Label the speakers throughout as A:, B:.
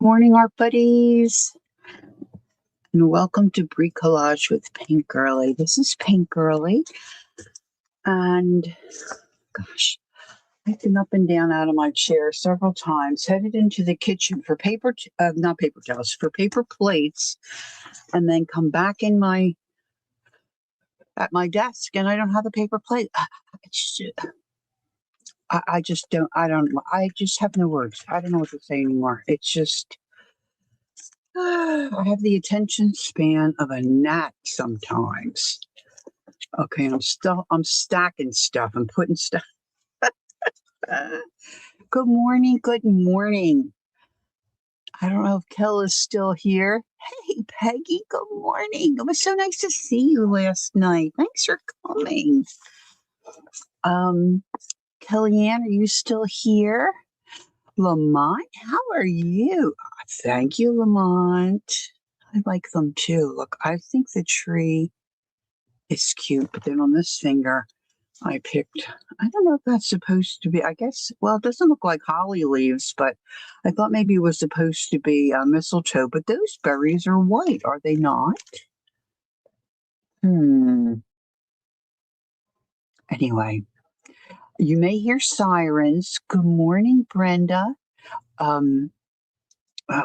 A: Morning, art buddies, and welcome to Bricolage with Pink Girly. This is Pink Girly, and gosh, I've been up and down out of my chair several times, headed into the kitchen for not paper towels, for paper plates, and then come back at my desk, and I don't have the paper plate. I just don't. I just have no words. I don't know what to say anymore. It's just. I have the attention span of a gnat sometimes. Okay, I'm stacking stuff. I'm putting stuff. Good morning. Good morning. I don't know if Kel is still here. Hey, Peggy. Good morning. It was so nice to see you last night. Thanks for coming. Kellyanne, are you still here? Lamont, how are you? Thank you, Lamont. I like them too. Look, I think the tree is cute, but then on this finger, I don't know if that's supposed to be, I guess, well, it doesn't look like holly leaves, but I thought maybe it was supposed to be mistletoe, but those berries are white, are they not? Anyway, you may hear sirens. Good morning, Brenda. A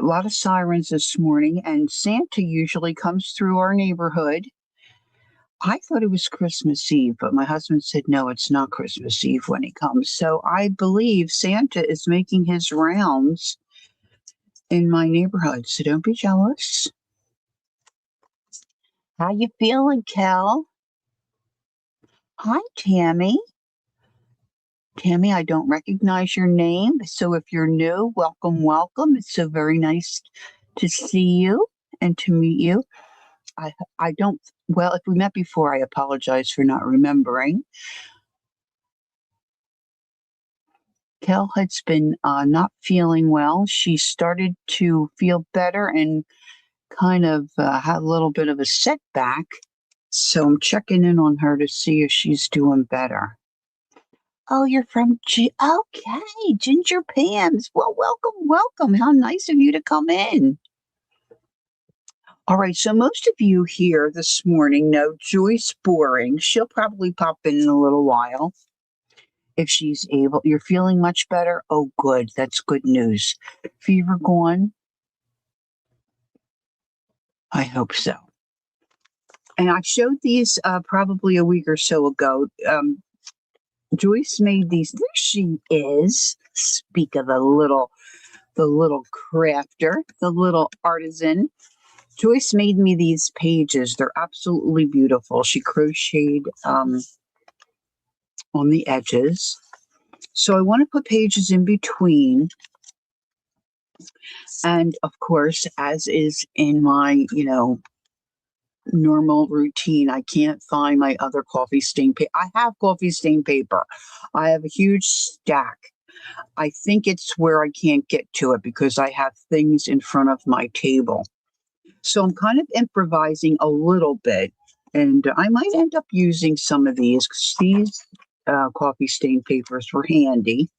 A: lot of sirens this morning, and Santa usually comes through our neighborhood. I thought it was Christmas Eve, but my husband said, no, it's not Christmas Eve when he comes. So I believe Santa is making his rounds in my neighborhood. So don't be jealous. How you feeling, Kel? Hi, Tammy. Tammy, I don't recognize your name. So if you're new, welcome, welcome. It's so very nice to see you and to meet you. I don't, well, if we met before, I apologize for not remembering. Kel has been not feeling well. She started to feel better and kind of had a little bit of a setback. So I'm checking in on her to see if she's doing better. Oh, you're from okay, Ginger Pam's. Well, welcome, welcome. How nice of you to come in. All right, so most of you here this morning know Joyce Boring. She'll probably pop in a little while if she's able. You're feeling much better? Oh, good. That's good news. Fever gone? I hope so. And I showed these probably a week or so ago. Joyce made these. There she is. Speak of the little crafter, the little artisan. Joyce made me these pages. They're absolutely beautiful. She crocheted on the edges. So I want to put pages in between. And of course, as is in my, normal routine, I can't find my other coffee stain paper. I have coffee stain paper. I have a huge stack. I think it's where I can't get to it because I have things in front of my table. So I'm kind of improvising a little bit, and I might end up using some of these because these coffee stain papers were handy.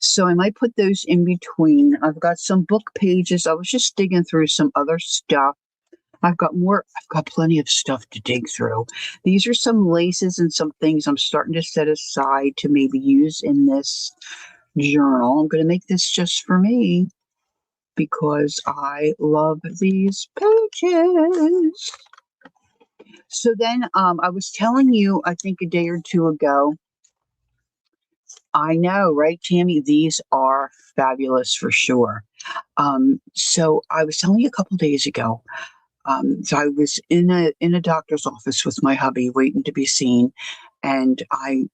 A: So I might put those in between. I've got some book pages. I was just digging through some other stuff. I've got plenty of stuff to dig through. These are some laces and some things I'm starting to set aside to maybe use in this journal. I'm going to make this just for me because I love these pages. So then I was telling you, I think a day or two ago, I know, right, Tammy? These are fabulous for sure. So I was telling you a couple days ago, so I was in a doctor's office with my hubby waiting to be seen, and I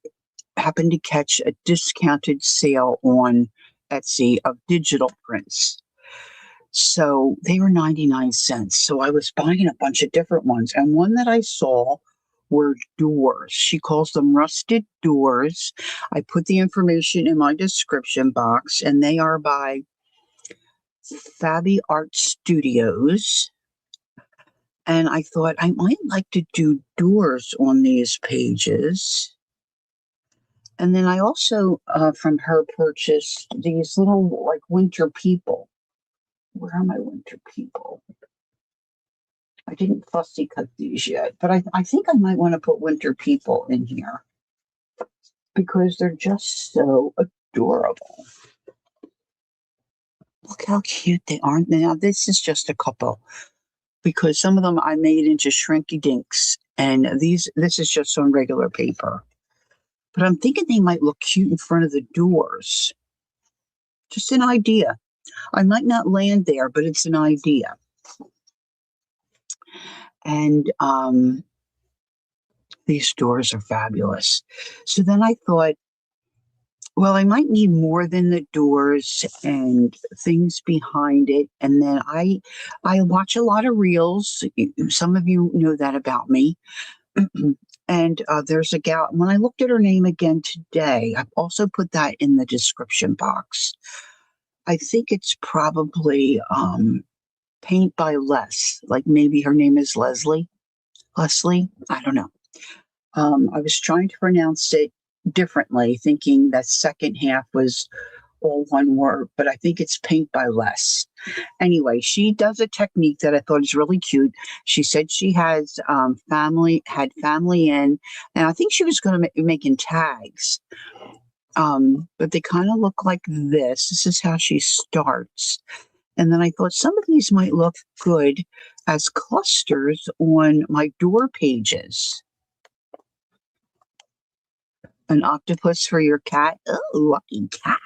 A: happened to catch a discounted sale on Etsy of digital prints. So they were 99 cents. So I was buying a bunch of different ones. And one that I saw were doors. She calls them rusted doors. I put the information in my description box, and they are by Fabi Art Studios. And I thought I might like to do doors on these pages. And then I also, from her, purchased these little like winter people. Where are my winter people? I didn't fussy cut these yet, but I think I might want to put winter people in here because they're just so adorable. Look how cute they are. Now, this is just a couple because some of them I made into shrinky dinks, and this is just on regular paper. But I'm thinking they might look cute in front of the doors. Just an idea. I might not land there, but it's an idea. And these doors are fabulous. So then I thought, well, I might need more than the doors and things behind it. And then I watch a lot of reels. Some of you know that about me. And there's a gal. When I looked at her name again today, I've also put that in the description box. I think it's probably Paint by Les. Like maybe her name is Leslie. Leslie, I don't know. I was trying to pronounce it differently, thinking that second half was all one word, but I think it's Paint by Les. Anyway, she does a technique that I thought is really cute. She said she has family in, and I think she was going to be making tags. But they kind of look like this. This is how she starts. And then I thought some of these might look good as clusters on my door pages. An octopus for your cat. Oh, lucky cat.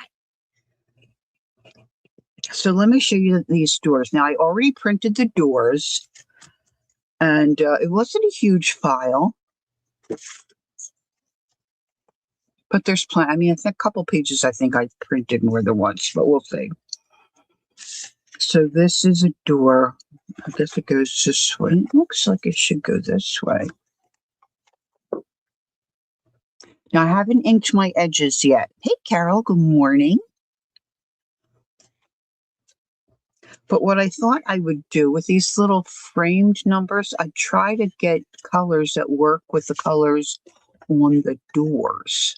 A: So let me show you these doors. Now, I already printed the doors, and it wasn't a huge file. But there's plenty. I mean, it's a couple pages I think I printed more than once, but we'll see. So this is a door. I guess it goes this way. It looks like it should go this way. Now, I haven't inked my edges yet. Hey, Carol, good morning. But what I thought I would do with these little framed numbers, I try to get colors that work with the colors on the doors.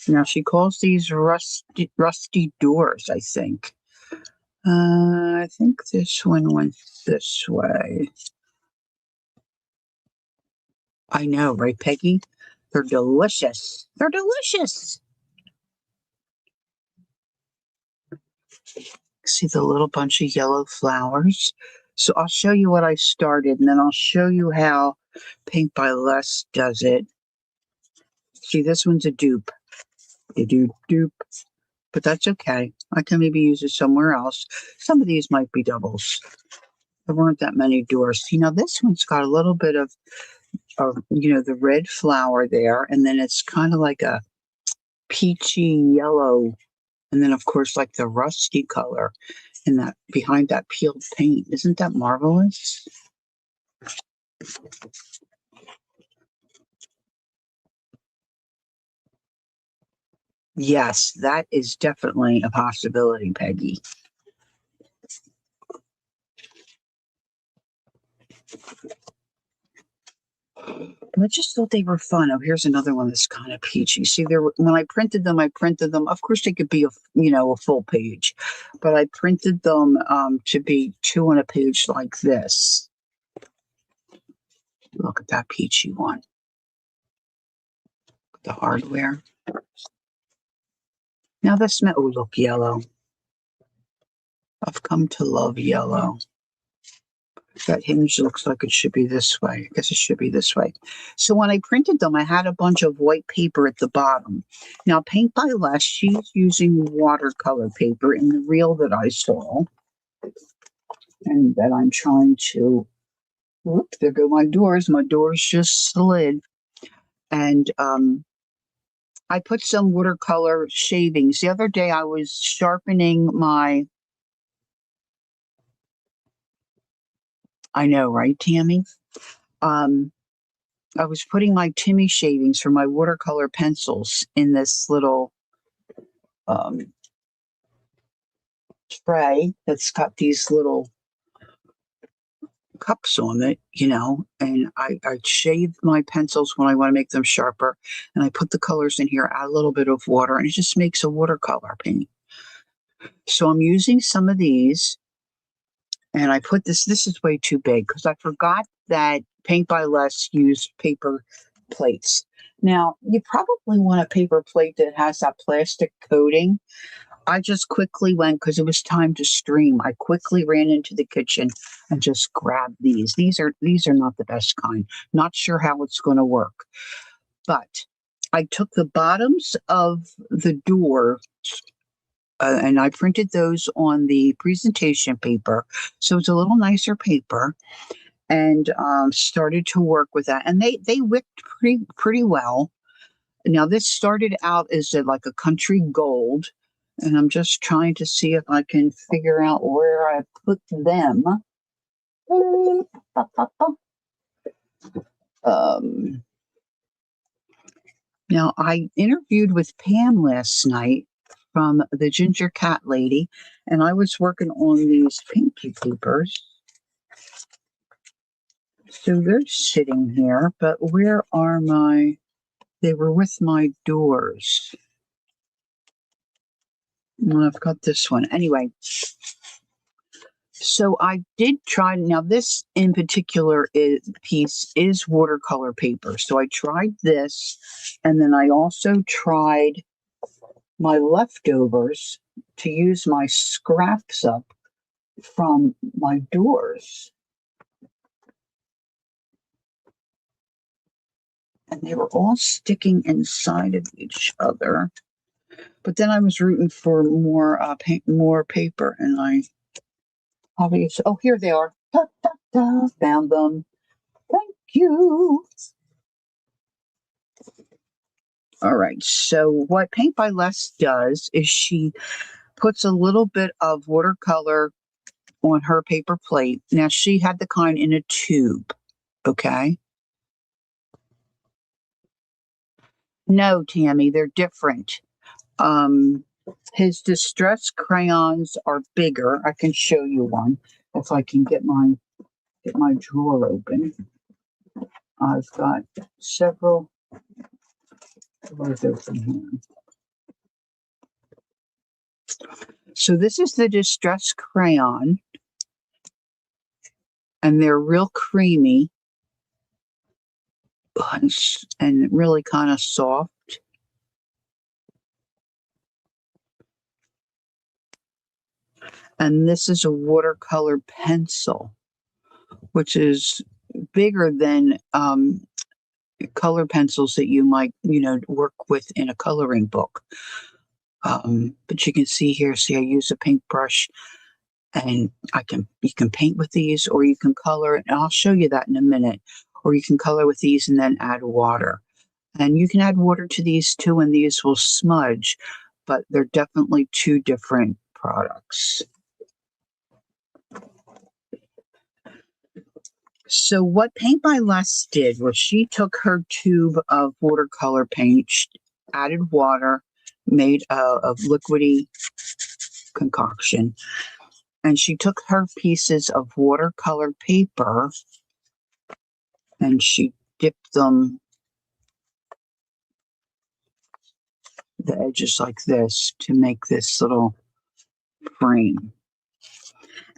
A: Now, she calls these rusty doors, I think. I think this one went this way. I know, right, Peggy? They're delicious. They're delicious. See the little bunch of yellow flowers? So I'll show you what I started, and then I'll show you how Paint by Les does it. See, this one's a dupe. A dupe. But that's okay. I can maybe use it somewhere else. Some of these might be doubles. There weren't that many doors. You know, this one's got a little bit of the red flower there, and then it's kind of like a peachy yellow, and then of course like the rusty color in that behind that peeled paint. Isn't that marvelous? Yes, that is definitely a possibility, Peggy. I just thought they were fun. Oh, here's another one that's kind of peachy. See, when I printed them. Of course, they could be a full page, but I printed them to be 2 on a page like this. Look at that peachy one. The hardware. Now this oh, look, yellow. I've come to love yellow. That hinge looks like it should be this way. I guess it should be this way. So when I printed them, I had a bunch of white paper at the bottom. Now, Paint by Les, she's using watercolor paper in the reel that I saw. And that I'm trying to, whoop, there go my doors. My doors just slid. And I put some watercolor shavings. The other day I was sharpening I know, right, Tammy? I was putting my Timmy shavings for my watercolor pencils in this little tray that's got these little cups on it, and I shave my pencils when I want to make them sharper, and I put the colors in here, add a little bit of water, and it just makes a watercolor paint. So I'm using some of these, and I put this is way too big because I forgot that Paint by Less used paper plates. Now, you probably want a paper plate that has that plastic coating. I just quickly went because it was time to stream. I quickly ran into the kitchen and just grabbed these. These are not the best kind. Not sure how it's going to work. But I took the bottoms of the door and I printed those on the presentation paper. So it's a little nicer paper, and started to work with that. And they wicked pretty well. Now this started out as like a country gold, and I'm just trying to see if I can figure out where I put them. Now I interviewed with Pam last night from the Ginger Cat Lady, and I was working on these pinky papers. So they're sitting here, but where are they were with my doors. Well, I've got this one. Anyway, so I did try. Now, this in particular piece is watercolor paper. So I tried this, and then I also tried my leftovers to use my scraps up from my doors. And they were all sticking inside of each other. But then I was rooting for more paper, and I obviously, oh, here they are. Da, da, da, found them. Thank you. All right. So what Paint by Less does is she puts a little bit of watercolor on her paper plate. Now she had the kind in a tube. Okay. No, Tammy, they're different. His distress crayons are bigger. I can show you one if I can get my drawer open. I've got several drawers open here. So this is the distress crayon, and they're real creamy and really kind of soft. And this is a watercolor pencil, which is bigger than color pencils that you might, work with in a coloring book. But you can see here, I use a paintbrush, and you can paint with these, or you can color, and I'll show you that in a minute, or you can color with these and then add water. And you can add water to these too, and these will smudge, but they're definitely two different products. So what Paint by Less did was she took her tube of watercolor paint, added water, made of liquidy concoction, and she took her pieces of watercolor paper and she dipped them the edges like this to make this little frame.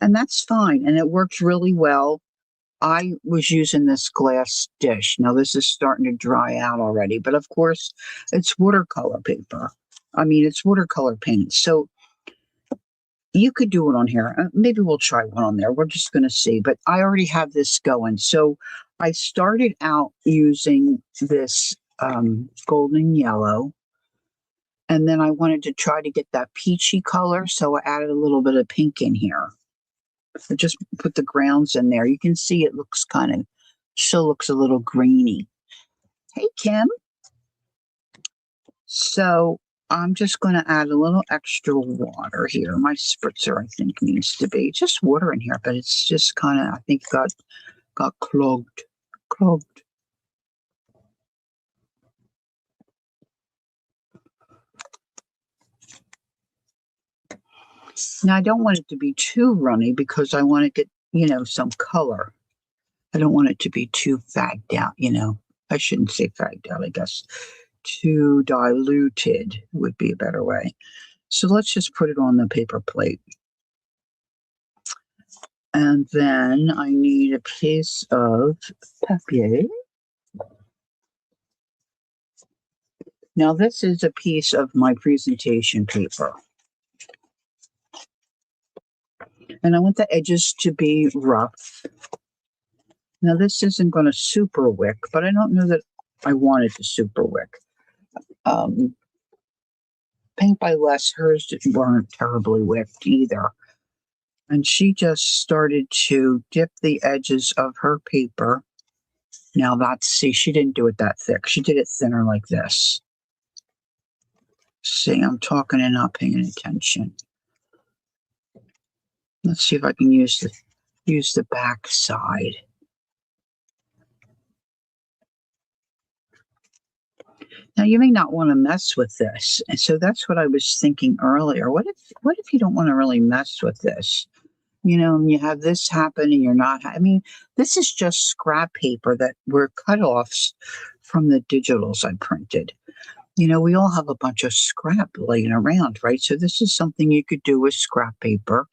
A: And that's fine, and it works really well. I was using this glass dish. Now this is starting to dry out already, but of course it's watercolor paper. It's watercolor paint. So you could do it on here. Maybe we'll try one on there. We're just going to see, but I already have this going. So I started out using this golden yellow, and then I wanted to try to get that peachy color. So I added a little bit of pink in here. I just put the grounds in there. You can see it still looks a little greeny. Hey, Kim. So I'm just going to add a little extra water here. My spritzer, I think, needs to be just water in here, but it's just kind of, I think, got clogged. Now, I don't want it to be too runny because I want to get, some color. I don't want it to be too fagged out, you know. I shouldn't say fagged out, I guess. Too diluted would be a better way. So let's just put it on the paper plate. And then I need a piece of papier. Now this is a piece of my presentation paper. And I want the edges to be rough. Now this isn't going to super wick, but I don't know that I want it to super wick. Paint by Les, hers weren't terribly wicked either. And she just started to dip the edges of her paper. Now see, she didn't do it that thick. She did it thinner like this. See, I'm talking and not paying attention. Let's see if I can use the back side. Now you may not want to mess with this, and so that's what I was thinking earlier. What if you don't want to really mess with this? You know, and you have this happen, and you're not. I mean, this is just scrap paper that were cut-offs from the digitals I printed. You know, we all have a bunch of scrap laying around, right? So this is something you could do with scrap paper.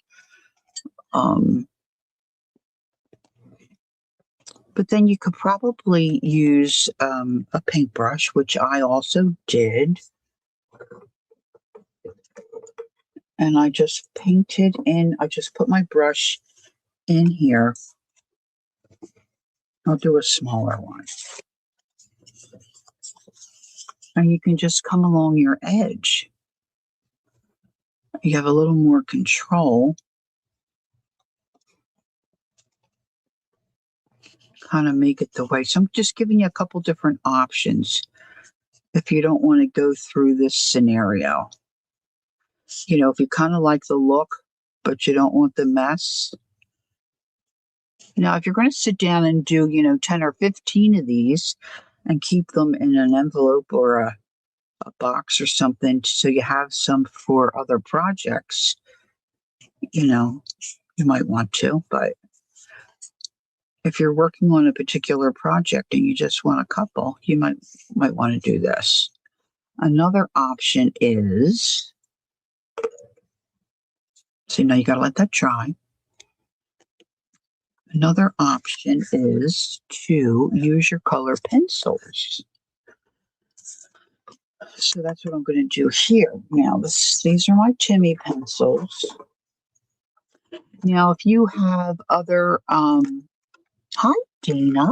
A: But then you could probably use a paintbrush, which I also did. And I just painted in, I just put my brush in here. I'll do a smaller one. And you can just come along your edge. You have a little more control. Kind of make it the way. So I'm just giving you a couple different options if you don't want to go through this scenario. You know, if you kind of like the look, but you don't want the mess. Now, if you're going to sit down and do, 10 or 15 of these and keep them in an envelope or a box or something, so you have some for other projects, you might want to. But if you're working on a particular project and you just want a couple, you might want to do this. Another option is, see, now you got to let that dry. Another option is to use your color pencils. So that's what I'm going to do here. Now, these are my Timmy pencils. Now, if you have other, hi, Dana.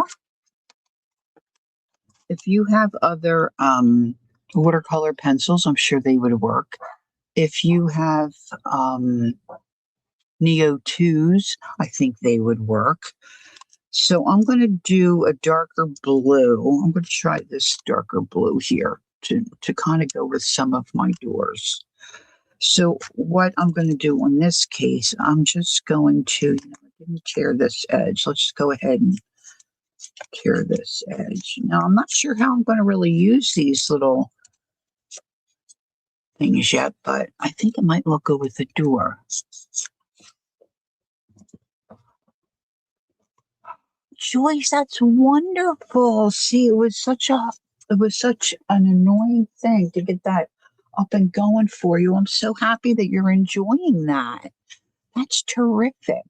A: If you have other watercolor pencils, I'm sure they would work. If you have Neo 2s, I think they would work. So I'm going to do a darker blue. I'm going to try this darker blue here to kind of go with some of my doors. So what I'm going to do in this case, I'm just going to, let me tear this edge. Let's just go ahead and tear this edge. Now, I'm not sure how I'm going to really use these little things yet, but I think it might look good with the door. Joyce, that's wonderful. See, it was such an annoying thing to get that up and going for you. I'm so happy that you're enjoying that. That's terrific.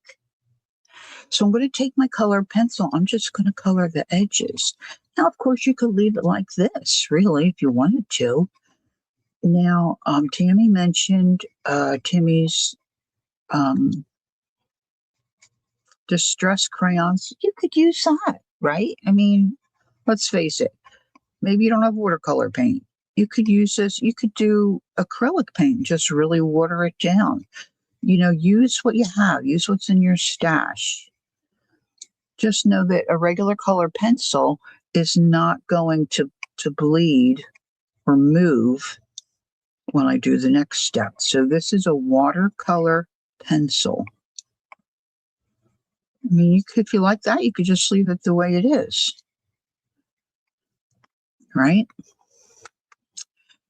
A: So I'm going to take my colored pencil. I'm just going to color the edges. Now, of course, you could leave it like this, really, if you wanted to. Now, Tammy mentioned Timmy's distress crayons. You could use that, right? I mean, let's face it. Maybe you don't have watercolor paint. You could use this. You could do acrylic paint. Just really water it down. Use what you have. Use what's in your stash. Just know that a regular color pencil is not going to bleed or move when I do the next step. So this is a watercolor pencil. I mean, if you like that, you could just leave it the way it is. Right?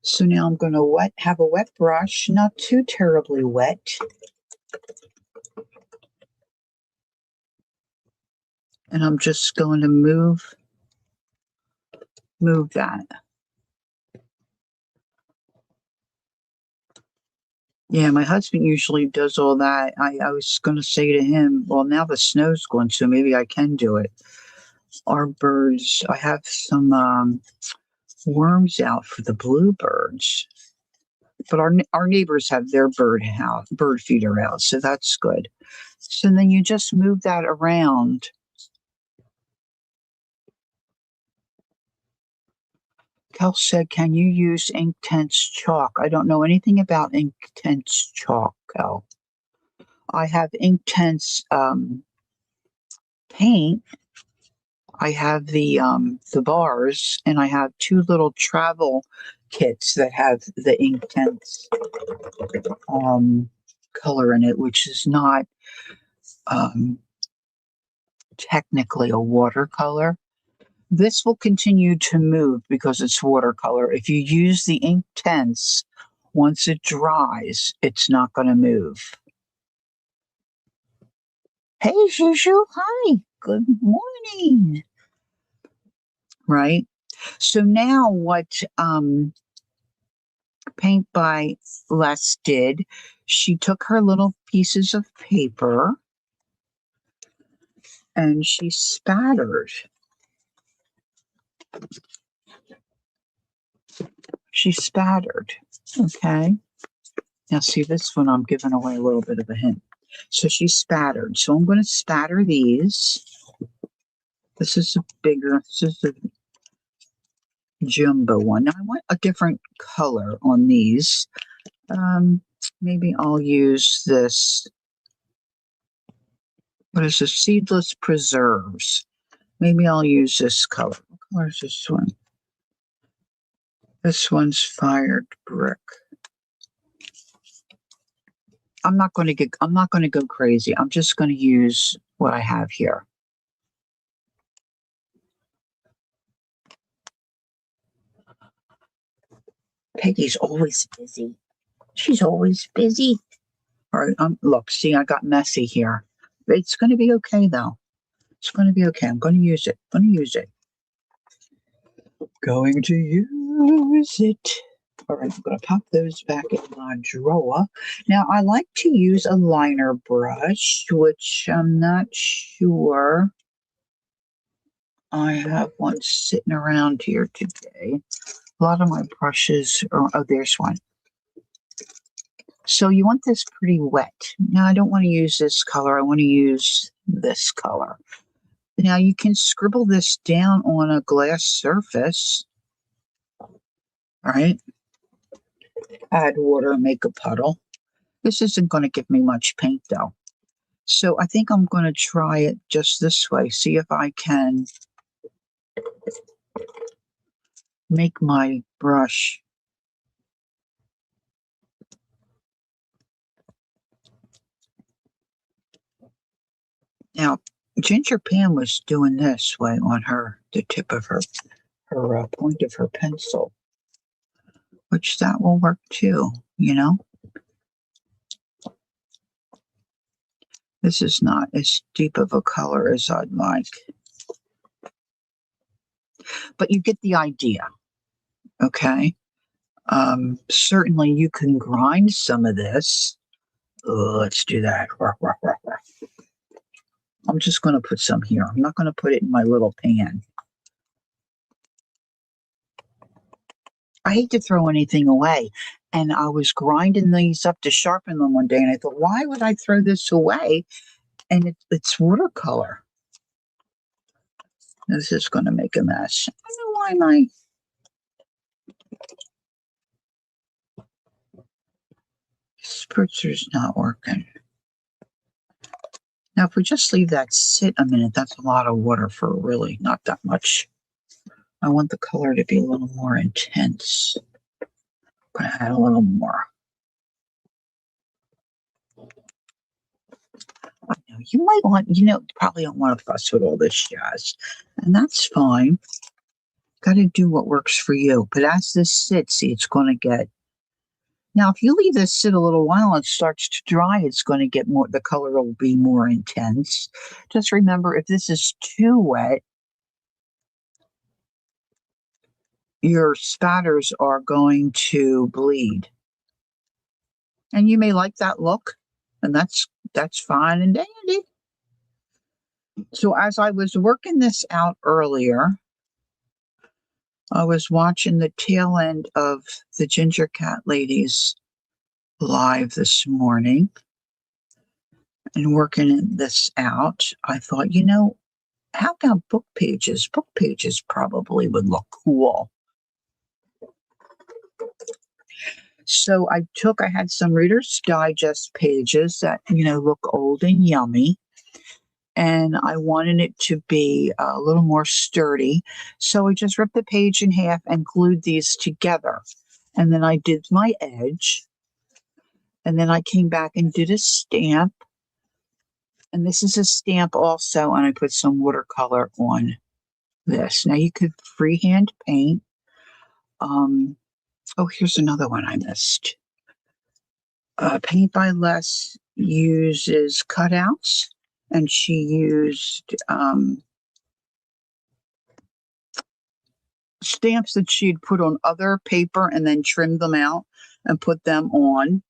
A: So now I'm going to have a wet brush, not too terribly wet. And I'm just going to move that. Yeah, my husband usually does all that. I was going to say to him, well, now the snow's gone, so maybe I can do it. Our birds, I have some worms out for the bluebirds, but our neighbors have their bird feeder out, so that's good. So then you just move that around. Kel said, can you use Inktense chalk? I don't know anything about Inktense chalk, Kel. I have Inktense paint. I have the bars, and I have two little travel kits that have the Inktense color in it, which is not um, technically a watercolor. This will continue to move because it's watercolor. If you use the Inktense, once it dries, it's not going to move. Hey, Shushu, hi, good morning. Right? So now what Paint by Les did, she took her little pieces of paper and she spattered. Okay. Now see, this one I'm giving away a little bit of a hint. So she spattered. So I'm going to spatter these. This is a jumbo one. Now I want a different color on these. Maybe I'll use this. What is this? Seedless Preserves. Maybe I'll use this color. What color is this one? This one's Fired Brick. I'm not going to go crazy. I'm just going to use what I have here. Peggy's always busy. She's always busy. All right, look, see, I got messy here. It's going to be okay, though. It's going to be okay. I'm going to use it. Going to use it. All right, I'm going to pop those back in my drawer. Now, I like to use a liner brush, which I'm not sure I have one sitting around here today. A lot of my brushes are, oh, there's one. So you want this pretty wet. Now, I don't want to use this color. I want to use this color. Now, you can scribble this down on a glass surface. All right. Add water, make a puddle. This isn't going to give me much paint, though. So I think I'm going to try it just this way. See if I can make my brush. Now, Ginger Pam was doing this way on the tip of her point of her pencil, which that will work too, you know. This is not as deep of a color as I'd like, but you get the idea, okay? Certainly you can grind some of this. Let's do that. I'm just going to put some here. I'm not going to put it in my little pan. I hate to throw anything away. And I was grinding these up to sharpen them one day, and I thought, why would I throw this away? And it's watercolor. This is going to make a mess. I don't know why my spritzer's not working. Now, if we just leave that sit a minute, that's a lot of water for really not that much. I want the color to be a little more intense. I'm going to add a little more. I know you might want, probably don't want to fuss with all this jazz, and that's fine. Got to do what works for you. But as this sits, see, it's going to get Now, if you leave this sit a little while and it starts to dry, it's going to get more, the color will be more intense. Just remember, if this is too wet, your spatters are going to bleed. And you may like that look, and that's fine and dandy. So as I was working this out earlier, I was watching the tail end of the Ginger Cat Ladies live this morning and working this out. I thought, how about book pages? Book pages probably would look cool. So I had some Reader's Digest pages that, look old and yummy. And I wanted it to be a little more sturdy. So I just ripped the page in half and glued these together. And then I did my edge. And then I came back and did a stamp. And this is a stamp also. And I put some watercolor on this. Now you could freehand paint. Oh, here's another one I missed. Paint by Les uses cutouts. And she used stamps that she'd put on other paper and then trimmed them out and put them on.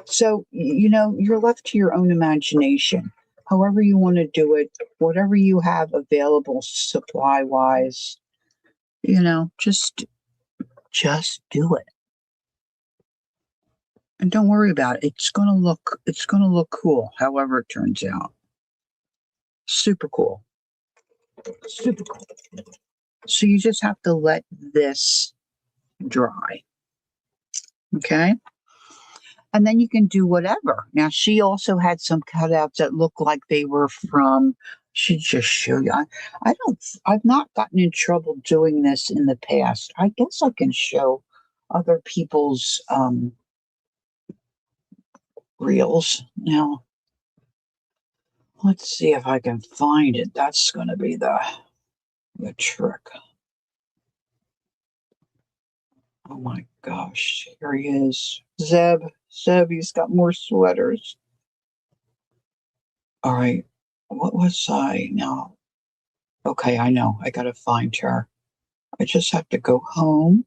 A: So, you're left to your own imagination. However you want to do it, whatever you have available supply-wise, just do it. And don't worry about it. It's gonna look cool, however it turns out. Super cool. Super cool. So you just have to let this dry. Okay? And then you can do whatever. Now, she also had some cutouts that look like they were from, should just show you. I've not gotten in trouble doing this in the past. I guess I can show other people's reels. Now, let's see if I can find it. That's going to be the trick. Oh my gosh, here he is. Zeb, he's got more sweaters. All right, what was I now? Okay, I know, I gotta find her. I just have to go home.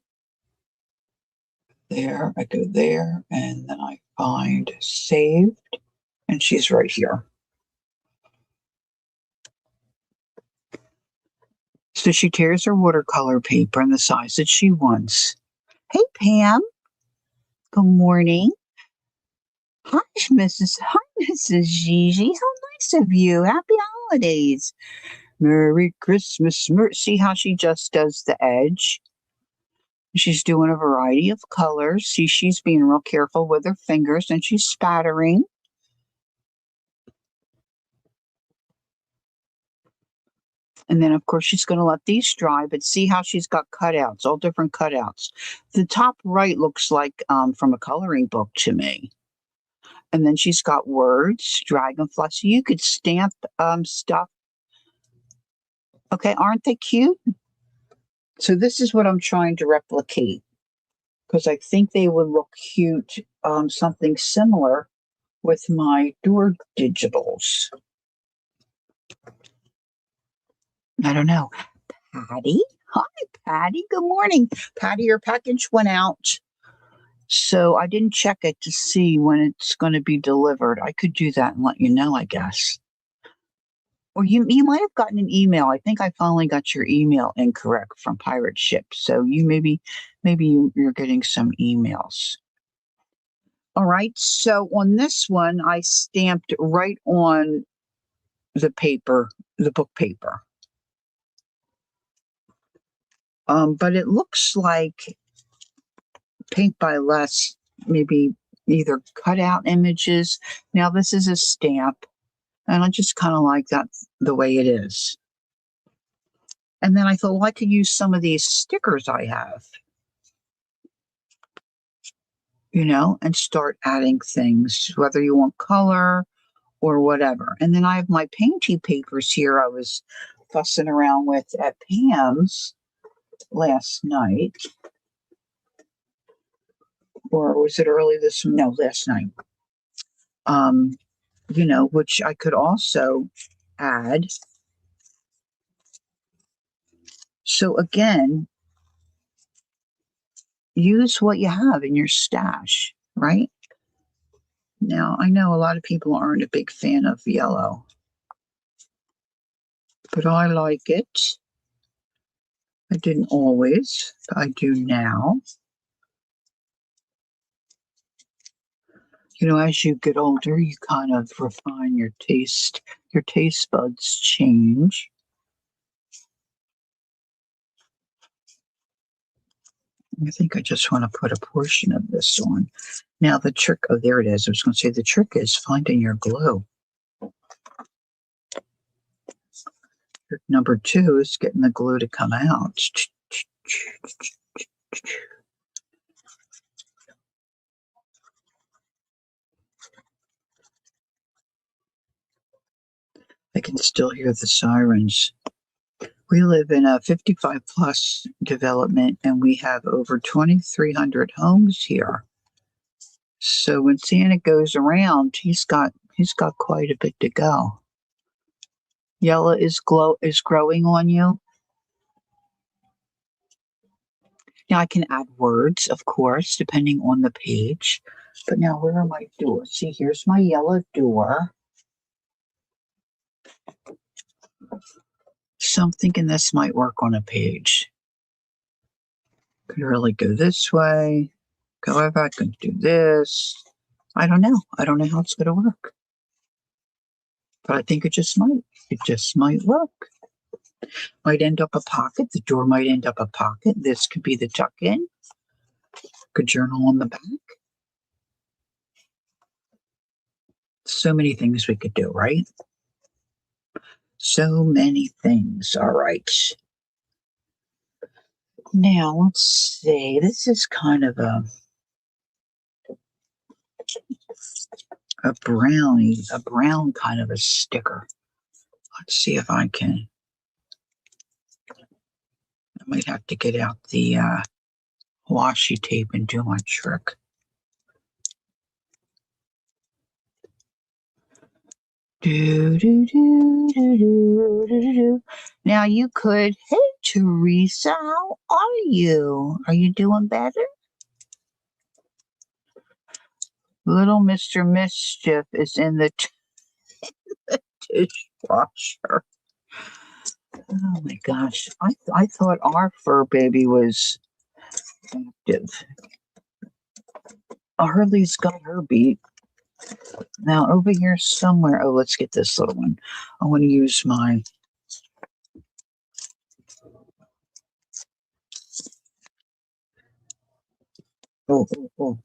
A: There, I go there, and then I find saved, and she's right here. So she tears her watercolor paper in the size that she wants. Hey, Pam. Good morning. Hi, Mrs. Gigi. How nice of you. Happy holidays. Merry Christmas. See how she just does the edge? She's doing a variety of colors. See, she's being real careful with her fingers and she's spattering. And then, of course, she's going to let these dry, but see how she's got cutouts, all different cutouts. The top right looks like from a coloring book to me. And then she's got words, dragonfly. So you could stamp stuff. Okay, aren't they cute? So this is what I'm trying to replicate because I think they would look cute, something similar with my door digitals. I don't know. Patty? Hi, Patty. Good morning. Patty, your package went out. So I didn't check it to see when it's going to be delivered. I could do that and let you know, I guess. Or you might have gotten an email. I think I finally got your email incorrect from Pirate Ship. So you maybe you're getting some emails. All right. So on this one, I stamped right on the paper, the book paper. But it looks like Paint by Les, maybe either cut out images. Now this is a stamp, and I just kind of like that the way it is. And then I thought, well, I could use some of these stickers I have, and start adding things, whether you want color or whatever. And then I have my painty papers here I was fussing around with at Pam's last night. or was it early this? No, last night. Which I could also add. So again, use what you have in your stash, right? Now, I know a lot of people aren't a big fan of yellow, but I like it. I didn't always, but I do now. As you get older, you kind of refine your taste. Your taste buds change. I think I just want to put a portion of this on. Now the trick, oh, there it is. I was going to say the trick is finding your glue. Trick number 2 is getting the glue to come out. I can still hear the sirens. We live in a 55 plus development and we have over 2,300 homes here. So when Santa goes around, he's got quite a bit to go. Yella is growing on you. Now I can add words, of course, depending on the page. But now where are my doors? See, here's my yellow door. So I'm thinking this might work on a page. Could really go this way. However, I could do this. I don't know. I don't know how it's going to work. But I think it just might. It just might work. Might end up a pocket. The door might end up a pocket. This could be the tuck-in. Could journal on the back. So many things we could do, right? So many things. All right. Now, let's see. This is kind of a brown kind of a sticker. Let's see if I can. I might have to get out the washi tape and do my trick. Do, do, do, do, do, do, do. Now you could, hey Teresa, how are you? Are you doing better? Little Mr. Mischief is in the dishwasher. Oh my gosh, I thought our fur baby was active. Harley's got her beat. Now over here somewhere, oh, let's get this little one. I want to use my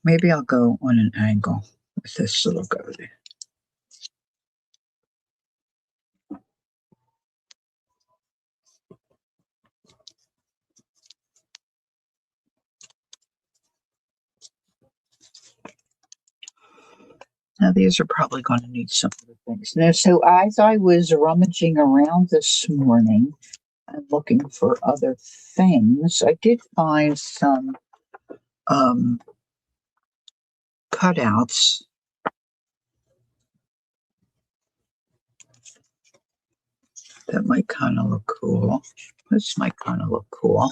A: maybe I'll go on an angle with this little guy. Now these are probably going to need some other things. Now, so as I was rummaging around this morning and looking for other things, I did find some cutouts that might kind of look cool. This might kind of look cool.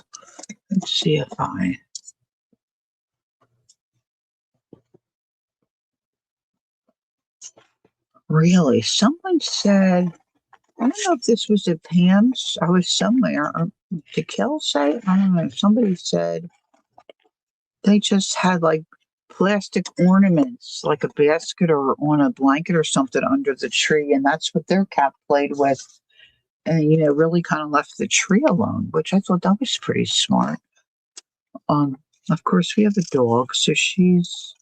A: Let's see if I... Really? Someone said, I don't know if this was at Pam's. I was somewhere. Or did Kel say? I don't know. Somebody said they just had like plastic ornaments, like a basket or on a blanket or something under the tree. And that's what their cat played with. And, really kind of left the tree alone, which I thought that was pretty smart. Of course, we have a dog, so she's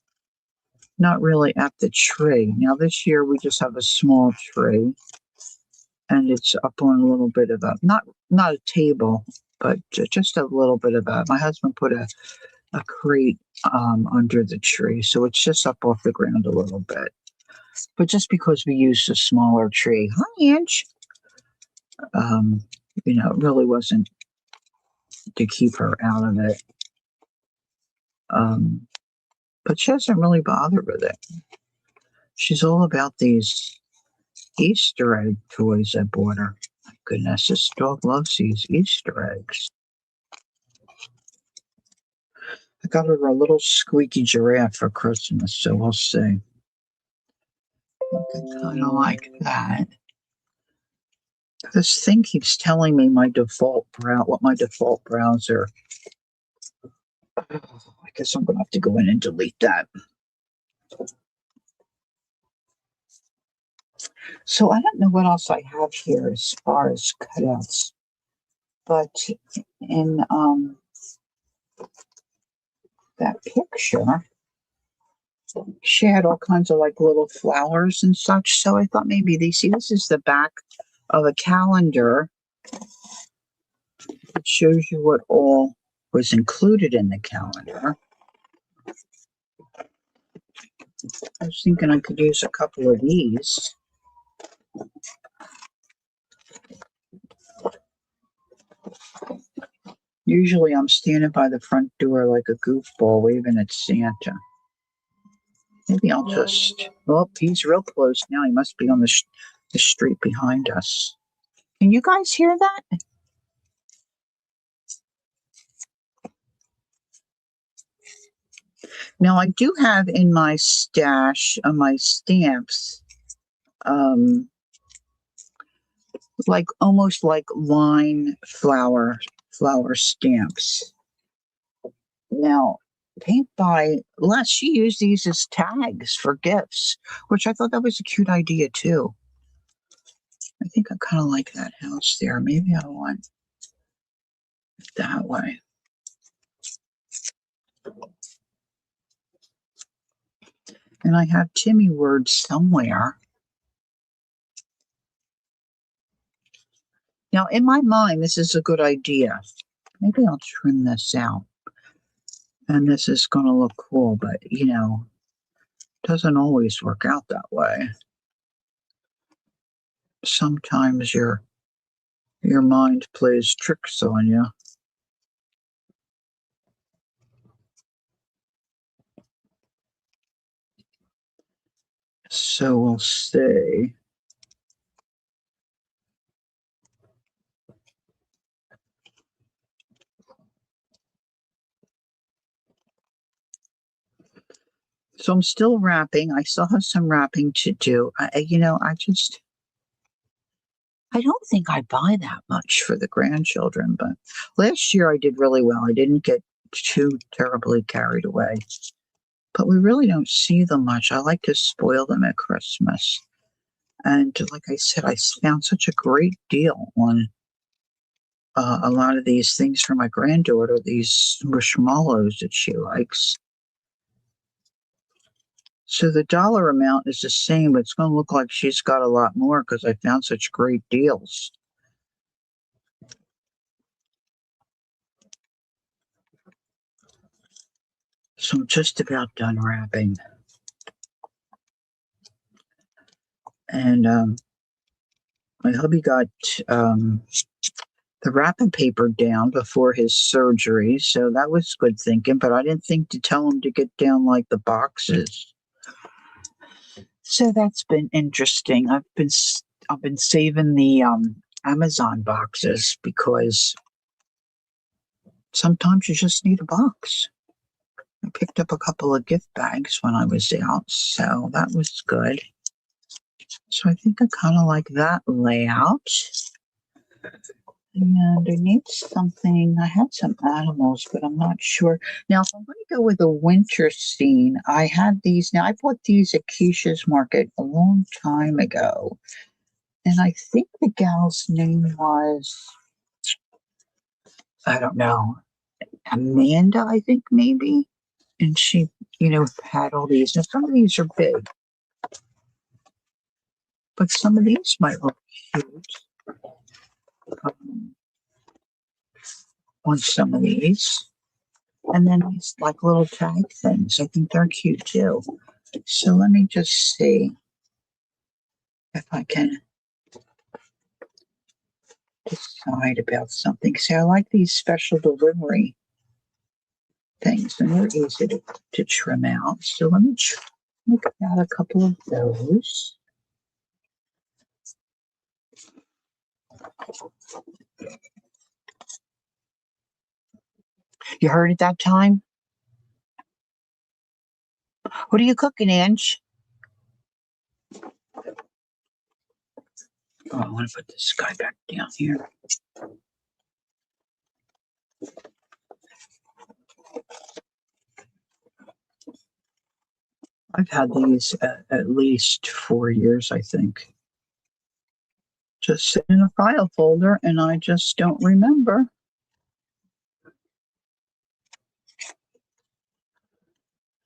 A: not really at the tree. Now, this year we just have a small tree, and it's up on a little bit of a, not a table, but just a little bit of a, my husband put a crate under the tree, so it's just up off the ground a little bit. But just because we used a smaller tree, hi, Ange, it really wasn't to keep her out of it. But she doesn't really bother with it. She's all about these Easter egg toys I bought her. My goodness, this dog loves these Easter eggs. I got her a little squeaky giraffe for Christmas, so we'll see. I kind of like that. This thing keeps telling me what my default browser. I guess I'm going to have to go in and delete that. So I don't know what else I have here as far as cutouts, but in that picture, she had all kinds of like little flowers and such. So I thought maybe this is the back of a calendar. It shows you what all was included in the calendar. I was thinking I could use a couple of these. Usually I'm standing by the front door like a goofball waving at Santa. Maybe I'll just... Oh, he's real close now. He must be on the street behind us. Can you guys hear that? Now, I do have in my stash my stamps, like almost like line flower stamps. Now, Paint by Les, she used these as tags for gifts, which I thought that was a cute idea too. I think I kind of like that house there. Maybe I want it that way. And I have Timmy words somewhere. Now, in my mind, this is a good idea. Maybe I'll trim this out. And this is going to look cool, but, you know, doesn't always work out that way. Sometimes your mind plays tricks on you. So we'll see. So I'm still wrapping. I still have some wrapping to do. I don't think I buy that much for the grandchildren, but last year I did really well. I didn't get too terribly carried away. But we really don't see them much. I like to spoil them at Christmas. And like I said, I found such a great deal on a lot of these things for my granddaughter, these marshmallows that she likes. So the dollar amount is the same, but it's going to look like she's got a lot more because I found such great deals. So I'm just about done wrapping. And my hubby got the wrapping paper down before his surgery, so that was good thinking, but I didn't think to tell him to get down like the boxes. So that's been interesting. I've been saving the Amazon boxes because sometimes you just need a box. I picked up a couple of gift bags when I was out, so that was good. So I think I kind of like that layout. And I need something. I had some animals, but I'm not sure. Now, if I'm going to go with a winter scene, I had these. Now, I bought these at Keisha's Market a long time ago. And I think the gal's name was, I don't know, Amanda, I think maybe. And she, had all these. Now, some of these are big, but some of these might look cute on some of these. And then these like little tag things. I think they're cute too. So let me just see if I can decide about something. See, I like these special delivery things, and they're easy to trim out. So let me make out a couple of those. You heard it that time? What are you cooking, Ange? Oh, I want to put this guy back down here. I've had these at least 4 years, I think. Just sit in a file folder, and I just don't remember.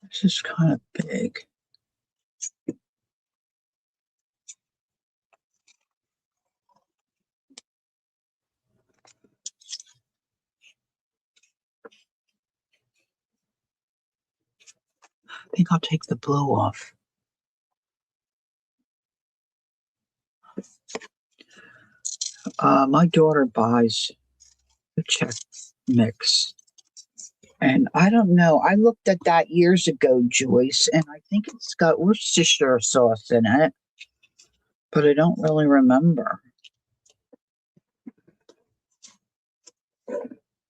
A: This is kind of big. I think I'll take the blue off. My daughter buys the Czech mix. And I don't know. I looked at that years ago, Joyce, and I think it's got Worcestershire sauce in it, but I don't really remember.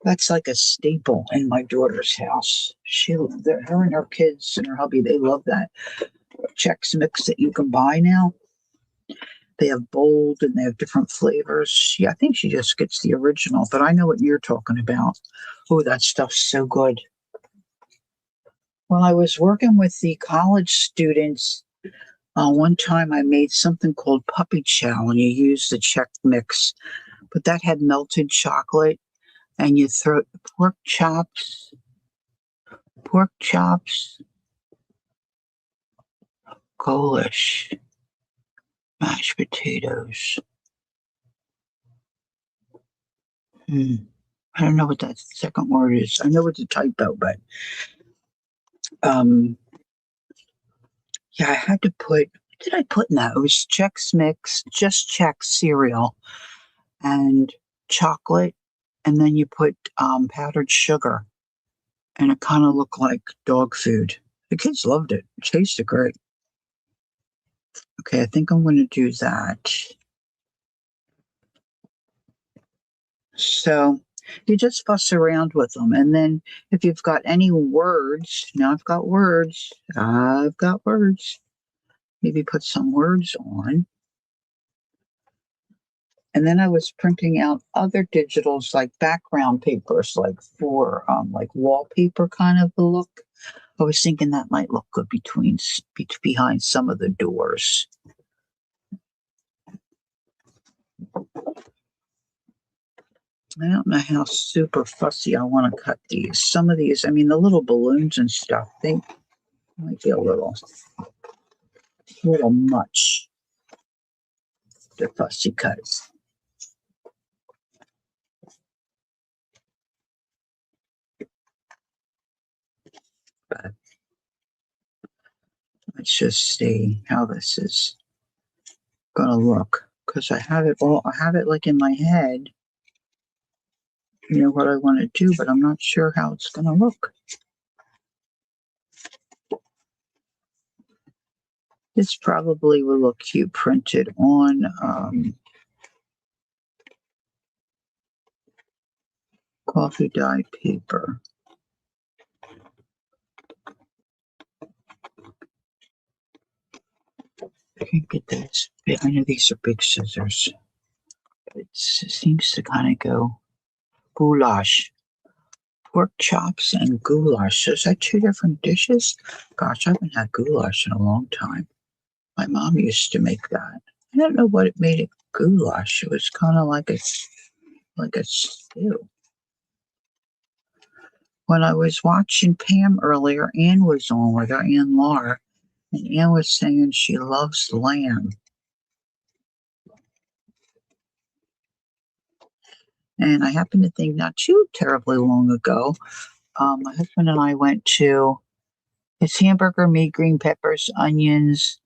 A: That's like a staple in my daughter's house. Her and her kids and her hubby, they love that Chex mix that you can buy now. They have bold and they have different flavors. I think she just gets the original, but I know what you're talking about. Oh, that stuff's so good. When I was working with the college students, one time I made something called puppy chow, and you use the Czech mix, but that had melted chocolate, and you throw pork chops, goulash, mashed potatoes. I don't know what that second word is. I know it's a typo, but yeah, I had to put. What did I put in that? It was Chex Mix, just Chex cereal, and chocolate, and then you put powdered sugar, and it kind of looked like dog food. The kids loved it. It tasted great. Okay, I think I'm going to do that. So you just fuss around with them. And then if you've got any words, now I've got words. Maybe put some words on. And then I was printing out other digitals like background papers, like for like wallpaper kind of a look. I was thinking that might look good behind some of the doors. I don't know how super fussy I want to cut these. Some of these, I mean, the little balloons and stuff, they might be a little much to fussy cut. But let's just see how this is going to look, because I have it like in my head, what I want to do, but I'm not sure how it's going to look. This probably will look cute printed on coffee dye paper. I can get this. I know these are big scissors. It seems to kind of go goulash. Pork chops and goulash. So is that two different dishes? Gosh, I haven't had goulash in a long time. My mom used to make that. I don't know what it made it goulash. It was kind of like a stew. When I was watching Pam earlier, Ann was on with her, Ann Lahr, and Ann was saying she loves lamb. And I happen to think not too terribly long ago, my husband and I went to his hamburger, meat, green peppers, onions,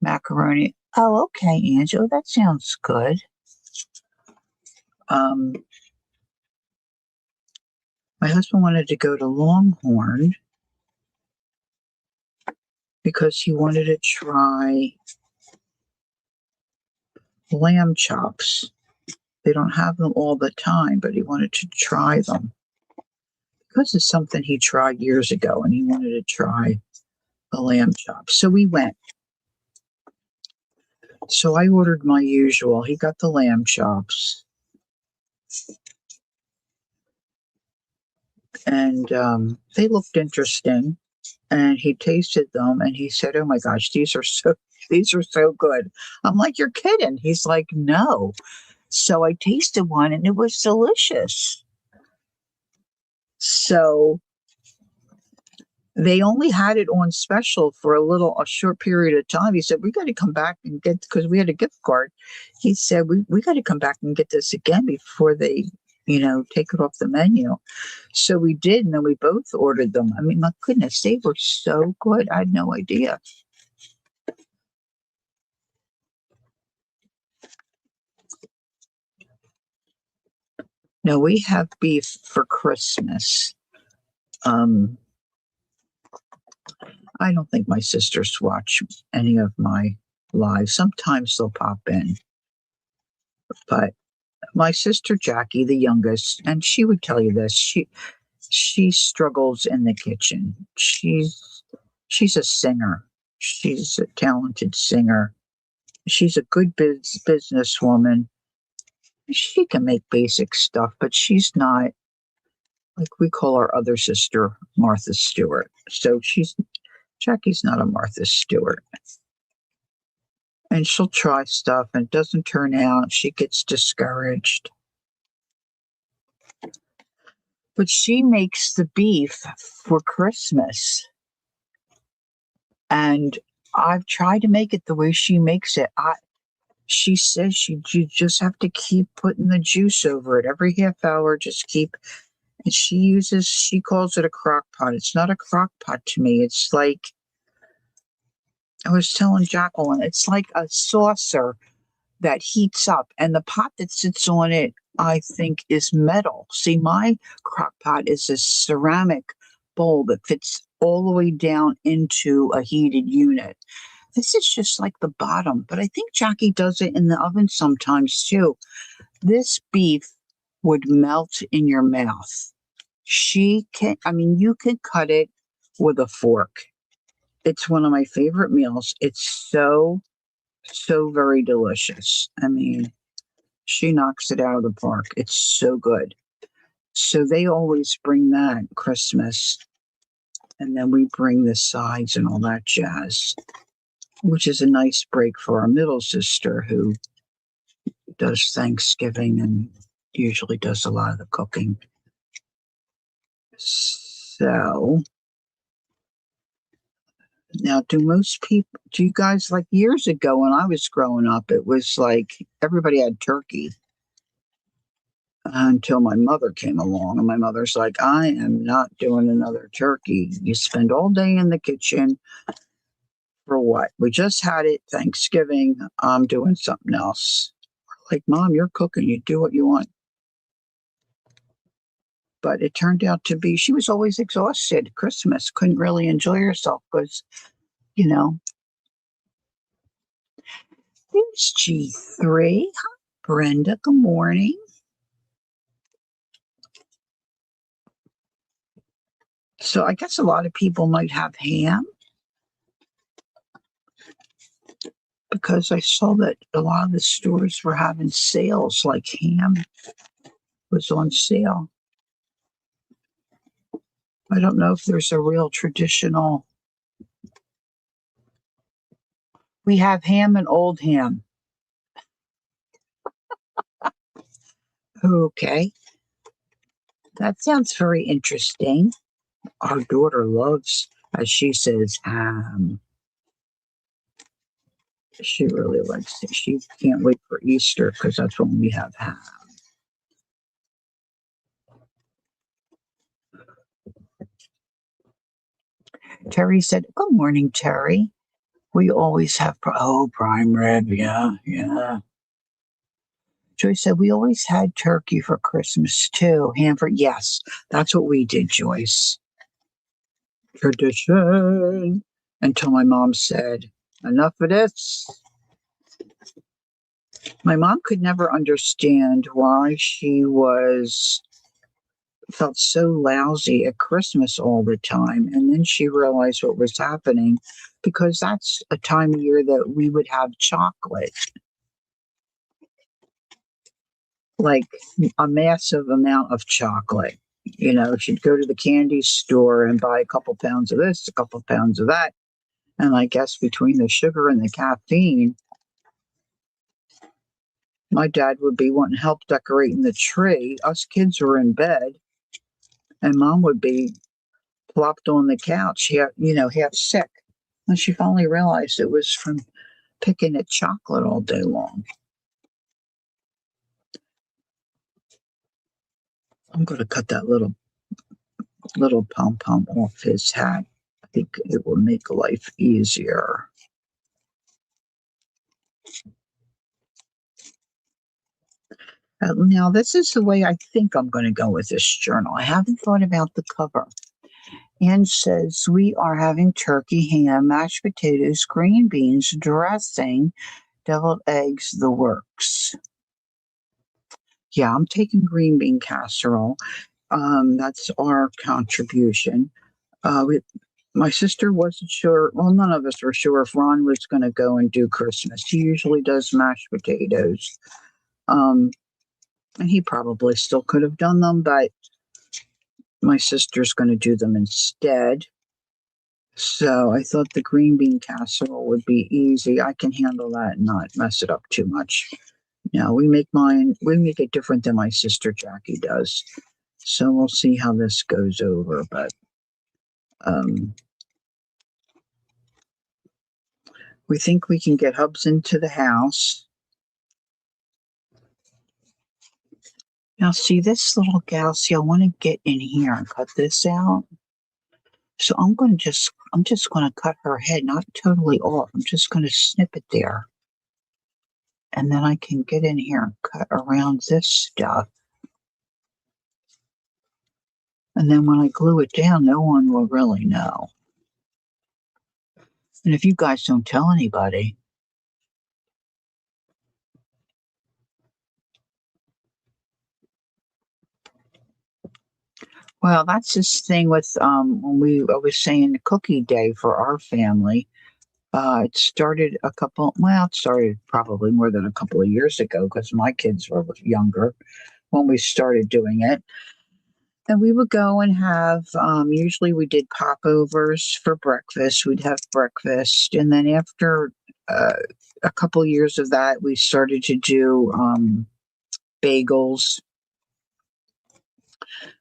A: macaroni. Oh, okay, Angela, that sounds good. My My husband wanted to go to Longhorn because he wanted to try lamb chops. They don't have them all the time, but he wanted to try them because it's something he tried years ago and he wanted to try the lamb chops. So we went. So I ordered my usual. He got the lamb chops. And they looked interesting. And he tasted them and he said, "Oh my gosh, these are so good." I'm like, "You're kidding." He's like, "No." So I tasted one and it was delicious. So they only had it on special for a short period of time. He said, "We got to come back and get," because we had a gift card. He said, we got to come back and get this again before they, take it off the menu. So we did. And then we both ordered them. I mean, my goodness, they were so good. I had no idea. No, we have beef for Christmas. Um, I don't think my sisters watch any of my lives. Sometimes they'll pop in, but my sister Jackie, the youngest, and she would tell you this. She struggles in the kitchen. She's a singer. She's a talented singer. She's a good businesswoman. She can make basic stuff, but she's not like we call our other sister Martha Stewart. So Jackie's not a Martha Stewart. And she'll try stuff and it doesn't turn out. She gets discouraged. But she makes the beef for Christmas. And I've tried to make it the way she makes it. She says you just have to keep putting the juice over it every half hour. Just keep. And she calls it a crock pot. It's not a crock pot to me. It's like, I was telling Jacqueline, it's like a saucer that heats up, and the pot that sits on it, I think, is metal. See, my crock pot is a ceramic bowl that fits all the way down into a heated unit. This is just like the bottom, but I think Jackie does it in the oven sometimes too. This beef would melt in your mouth. You can cut it with a fork. It's one of my favorite meals. It's so, so very delicious. I mean, she knocks it out of the park. It's so good. So they always bring that Christmas. And then we bring the sides and all that jazz, which is a nice break for our middle sister who does Thanksgiving and usually does a lot of the cooking. So now, do you guys, like years ago when I was growing up, it was like everybody had turkey until my mother came along. And my mother's like, "I am not doing another turkey. You spend all day in the kitchen for what? We just had it Thanksgiving. I'm doing something else." Like, "Mom, you're cooking. You do what you want." But it turned out to be, she was always exhausted. Christmas, couldn't really enjoy herself because, you know, there's G3. Hi, Brenda. Good morning. So I guess a lot of people might have ham because I saw that a lot of the stores were having sales, like ham was on sale. I don't know if there's a real traditional. We have ham and old ham. Okay. That sounds very interesting. Our daughter loves, as she says, ham. She really likes it. She can't wait for Easter because that's when we have ham. Terry said, "Good morning, Terry. We always have, prime rib. Yeah, yeah." Joyce said, we always had turkey for Christmas too. Hamburger, yes, that's what we did, Joyce. Tradition. Until my mom said, enough of this. My mom could never understand why she felt so lousy at Christmas all the time. And then she realized what was happening because that's a time of year that we would have chocolate, like a massive amount of chocolate. She'd go to the candy store and buy a couple pounds of this, a couple pounds of that. And I guess between the sugar and the caffeine, my dad would be wanting help decorating the tree. Us kids were in bed, and mom would be plopped on the couch, half sick. And she finally realized it was from picking at chocolate all day long. I'm going to cut that little pom-pom off his hat. I think it will make life easier. Now, this is the way I think I'm going to go with this journal. I haven't thought about the cover. Anne says, we are having turkey, ham, mashed potatoes, green beans, dressing, deviled eggs, the works. Yeah, I'm taking green bean casserole. That's our contribution. My sister wasn't sure. Well, none of us were sure if Ron was going to go and do Christmas. He usually does mashed potatoes. And he probably still could have done them, but my sister's going to do them instead. So I thought the green bean casserole would be easy. I can handle that and not mess it up too much. We make it different than my sister Jackie does. So we'll see how this goes over. But we think we can get Hubs into the house. Now, see this little gal, I want to get in here and cut this out. So I'm just going to cut her head, not totally off. I'm just going to snip it there. And then I can get in here and cut around this stuff. And then when I glue it down, no one will really know. And if you guys don't tell anybody, well, that's this thing with when I was saying cookie day for our family. It started it started probably more than a couple of years ago because my kids were younger when we started doing it. And we would go and have, usually we did popovers for breakfast. We'd have breakfast. And then after a couple of years of that, we started to do bagels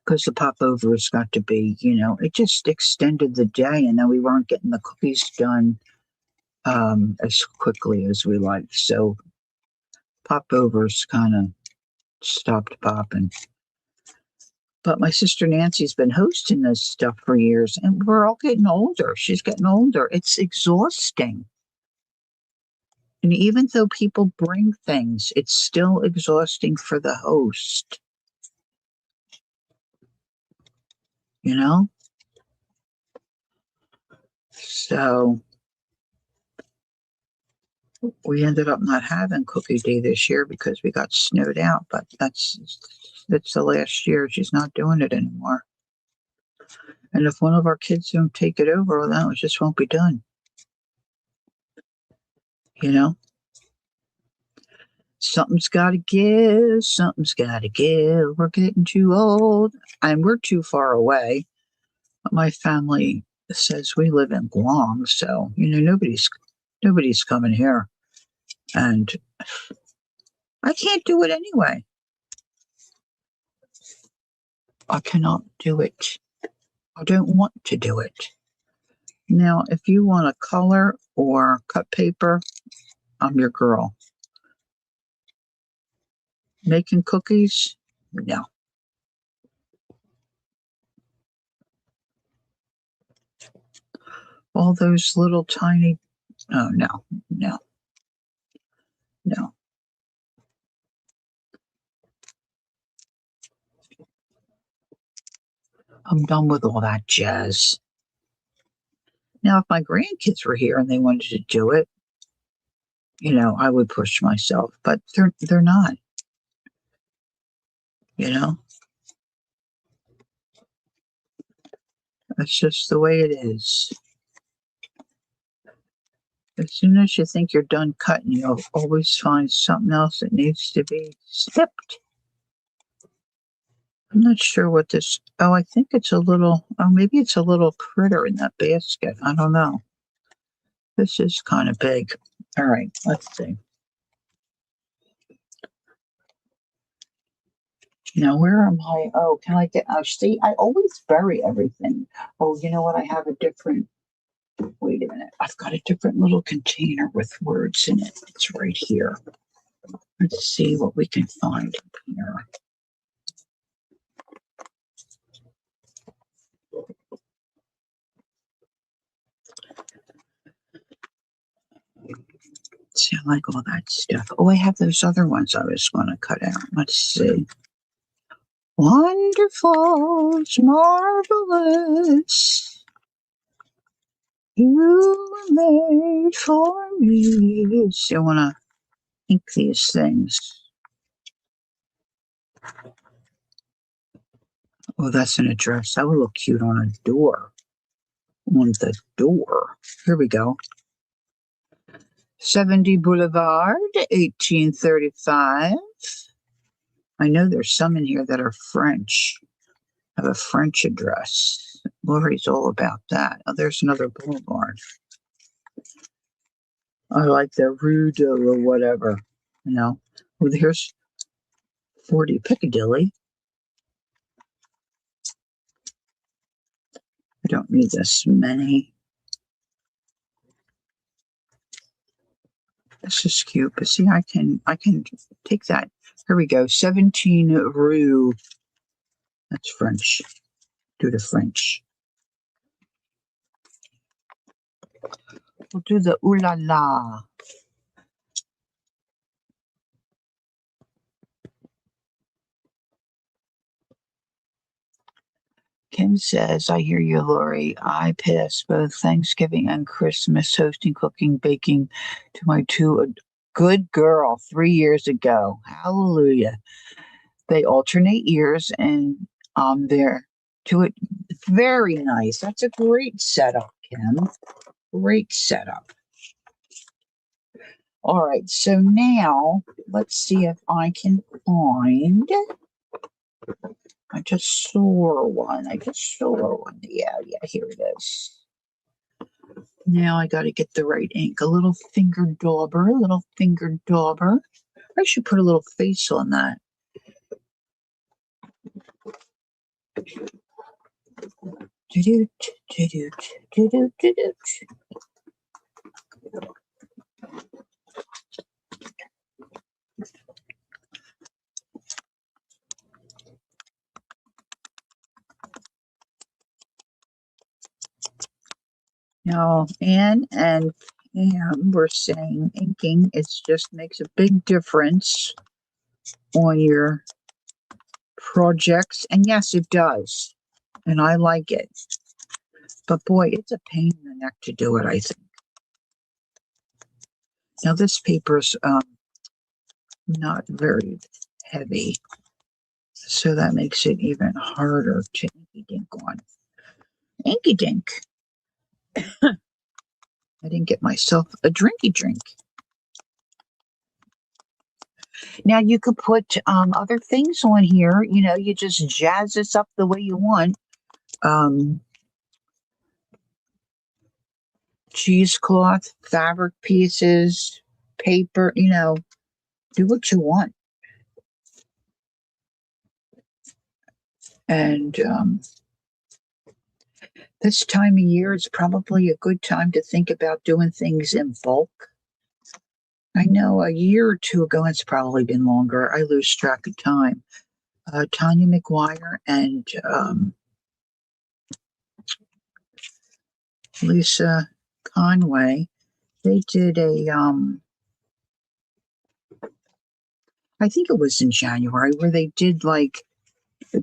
A: because the popovers got to be, it just extended the day. And then we weren't getting the cookies done as quickly as we liked. So popovers kind of stopped popping. But my sister Nancy's been hosting this stuff for years, and we're all getting older. She's getting older. It's exhausting. And even though people bring things, it's still exhausting for the host. So we ended up not having cookie day this year because we got snowed out, but it's the last year. She's not doing it anymore. And if one of our kids don't take it over, well, that just won't be done. Something's got to give. Something's got to give. We're getting too old, and we're too far away. My family says we live in Guam, so nobody's coming here, and I can't do it anyway. I cannot do it. I don't want to do it. Now, if you want to color or cut paper, I'm your girl. Making cookies? No. All those little tiny, oh, no. I'm done with all that jazz. Now, if my grandkids were here and they wanted to do it, I would push myself, but they're not, you know. That's just the way it is. As soon as you think you're done cutting, you'll always find something else that needs to be snipped. I'm not sure what this. Oh, I think it's a little. Oh, maybe it's a little critter in that basket. I don't know. This is kind of big. All right, let's see. Now, where am I? Oh, can I get? Oh, see, I always bury everything. Oh, you know what? I have a different. Wait a minute. I've got a different little container with words in it. It's right here. Let's see what we can find here. See, I like all that stuff. Oh, I have those other ones I was going to cut out. Let's see. Wonderful, marvelous. You were made for me. So I want to ink these things. Oh, that's an address. That would look cute on a door. On the door. Here we go. 70 Boulevard, 1835. I know there's some in here that are French. Have a French address. Lori's all about that. Oh, there's another boulevard. I like the Rue de or whatever. Well, here's 40 Piccadilly. I don't need this many. This is cute, but see, I can take that. Here we go. 17 Rue. That's French. Do the French. We'll do the ooh la la. Kim says, I hear you, Lori. I pass both Thanksgiving and Christmas hosting, cooking, baking to my two good girl 3 years ago. Hallelujah. They alternate years and they're to it. Very nice. That's a great setup, Kim. Great setup. All right. So now let's see if I can find. I just saw one. Yeah, here it is. Now I got to get the right ink. A little finger dauber. I should put a little face on that. Now, Anne and Pam were saying inking just makes a big difference on your projects. And yes, it does. And I like it. But boy, it's a pain in the neck to do it, I think. Now, this paper's not very heavy. So that makes it even harder to inky dink on. Inky dink. I didn't get myself a drinky drink. Now you could put other things on here. You just jazz this up the way you want. Cheesecloth, fabric pieces, paper, do what you want. And this time of year is probably a good time to think about doing things in bulk. I know a year or two ago, it's probably been longer. I lose track of time. Tanya McGuire and Lisa Conway, they did I think it was in January, where they did they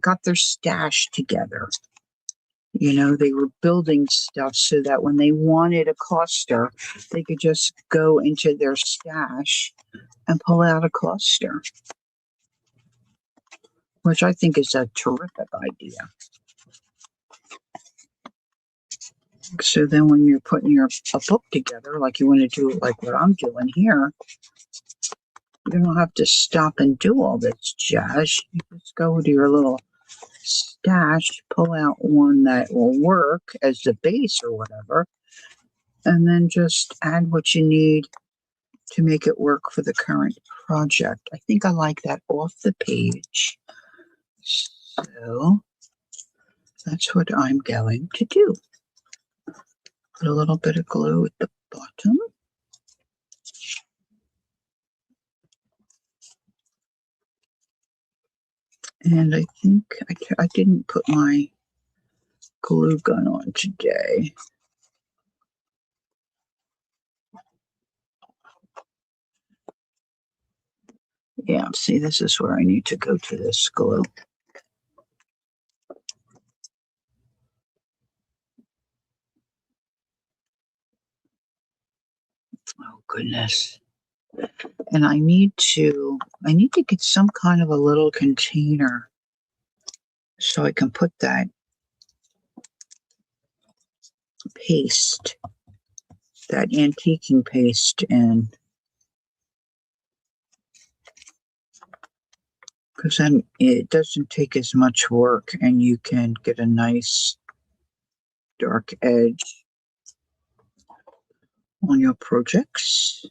A: got their stash together. You know, they were building stuff so that when they wanted a cluster, they could just go into their stash and pull out a cluster, which I think is a terrific idea. So then when you're putting a book together, like you want to do it like what I'm doing here, you don't have to stop and do all this jazz. You just go to your little stash, pull out one that will work as the base or whatever, and then just add what you need to make it work for the current project. I think I like that off the page. So that's what I'm going to do. Put a little bit of glue at the bottom. And I think I didn't put my glue gun on today. Yeah, see, this is where I need to go to this glue. Oh, goodness. And I need to get some kind of a little container so I can put that paste, that antiquing paste in. Because then it doesn't take as much work and you can get a nice dark edge on your projects.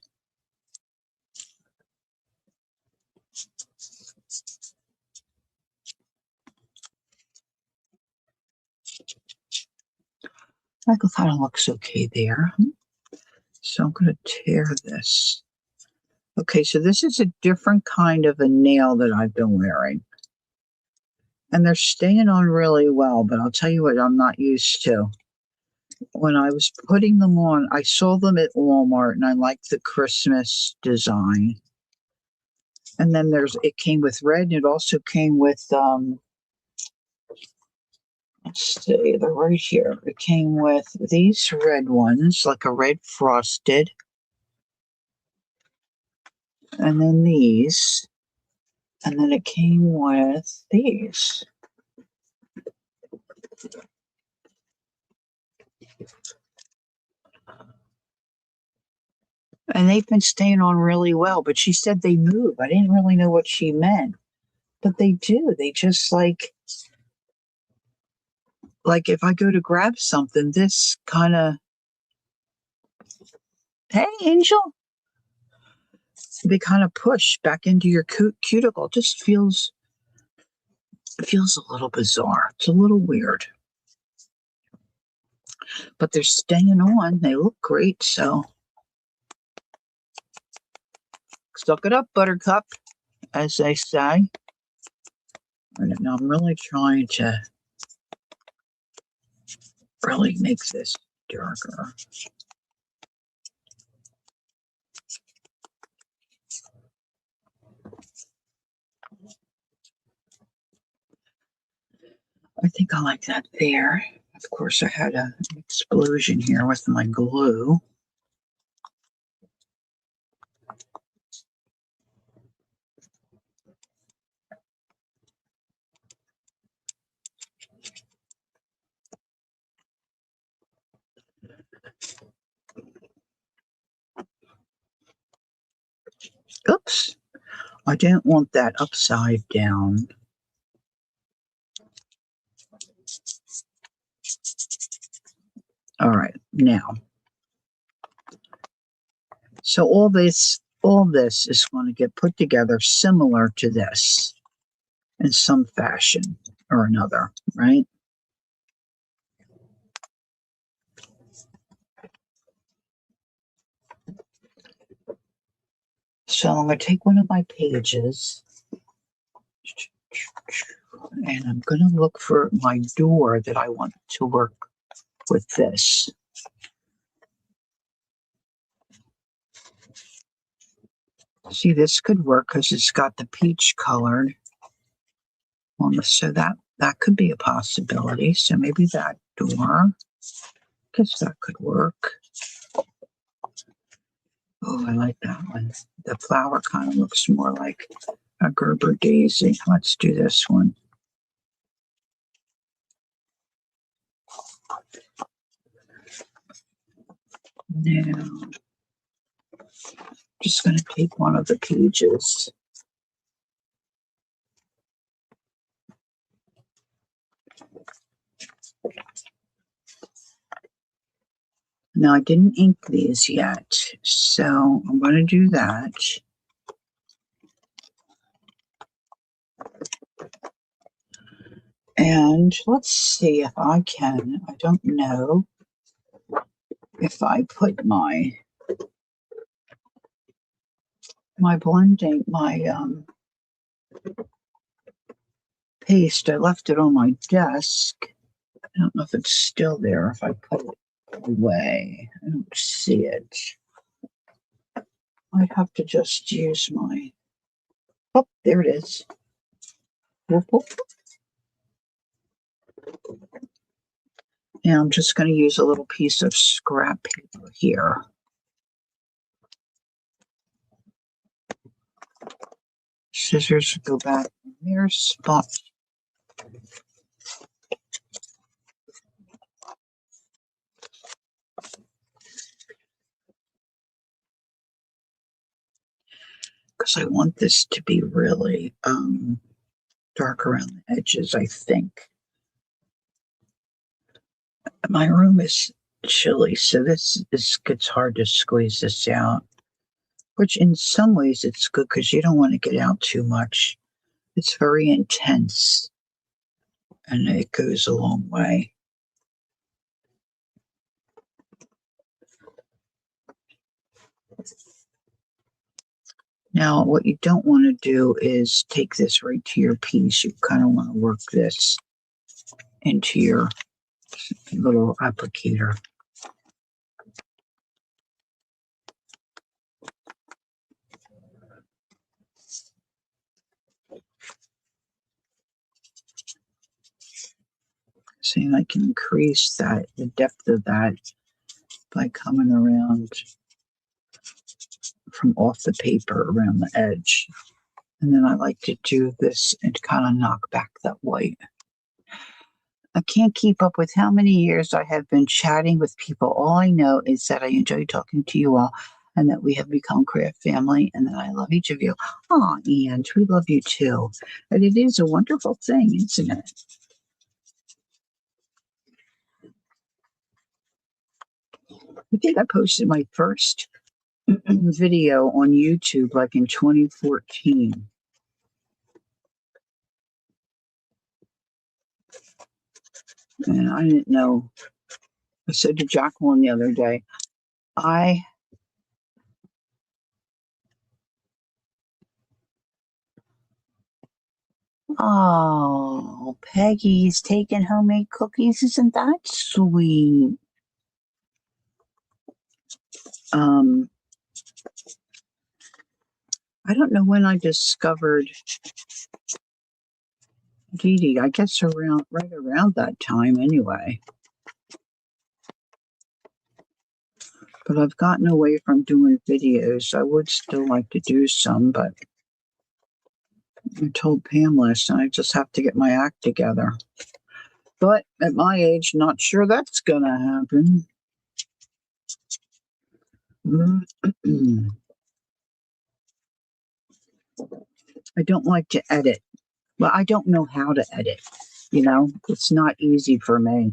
A: That kind of looks okay there. So I'm going to tear this. Okay, so this is a different kind of a nail that I've been wearing. And they're staying on really well, but I'll tell you what I'm not used to. When I was putting them on, I saw them at Walmart and I liked the Christmas design. And then it came with red and it also came with, let's see, they're right here. It came with these red ones, like a red frosted. And then these. And then it came with these. And they've been staying on really well, but she said they move. I didn't really know what she meant, but they do. They just like if I go to grab something, this kind of, hey, Angel, they kind of push back into your cuticle. It just feels a little bizarre. It's a little weird. But they're staying on. They look great, so suck it up, Buttercup, as they say. And now I'm really trying to really make this darker. I think I like that there. Of course, I had an explosion here with my glue. Oops, I didn't want that upside down. All right, now. So all this is going to get put together similar to this in some fashion or another, right? So I'm going to take one of my pages and I'm going to look for my door that I want to work with this. See, this could work because it's got the peach colored on the, so that that could be a possibility. So maybe that door, guess that could work. Oh, I like that one. The flower kind of looks more like a Gerber daisy. Let's do this one. Now, just going to take one of the pages. Now, I didn't ink these yet, so I'm going to do that. And let's see if I can. I don't know if I put my blending, paste. I left it on my desk. I don't know if it's still there. If I put it away, I don't see it. I have to just use my. Oh, there it is. Whoop, whoop. Now I'm just going to use a little piece of scrap paper here. Scissors go back in their spot. Because I want this to be really dark around the edges, I think. My room is chilly, so this gets hard to squeeze this out. Which in some ways it's good because you don't want to get out too much. It's very intense and it goes a long way. Now, what you don't want to do is take this right to your piece. You kind of want to work this into your little applicator. See, I can increase that, the depth of that, by coming around from off the paper around the edge. And then I like to do this and kind of knock back that white. I can't keep up with how many years I have been chatting with people. All I know is that I enjoy talking to you all and that we have become craft family and that I love each of you. Aw, and we love you too. And it is a wonderful thing, isn't it? I think I posted my first video on YouTube like in 2014. And I didn't know. I said to Jacqueline the other day, oh, Peggy's taking homemade cookies. Isn't that sweet? I don't know when I discovered Dee Dee. I guess right around that time anyway. But I've gotten away from doing videos. I would still like to do some, but I told Pam last night I just have to get my act together. But at my age, not sure that's going to happen. I don't like to edit. Well, I don't know how to edit. You know, it's not easy for me.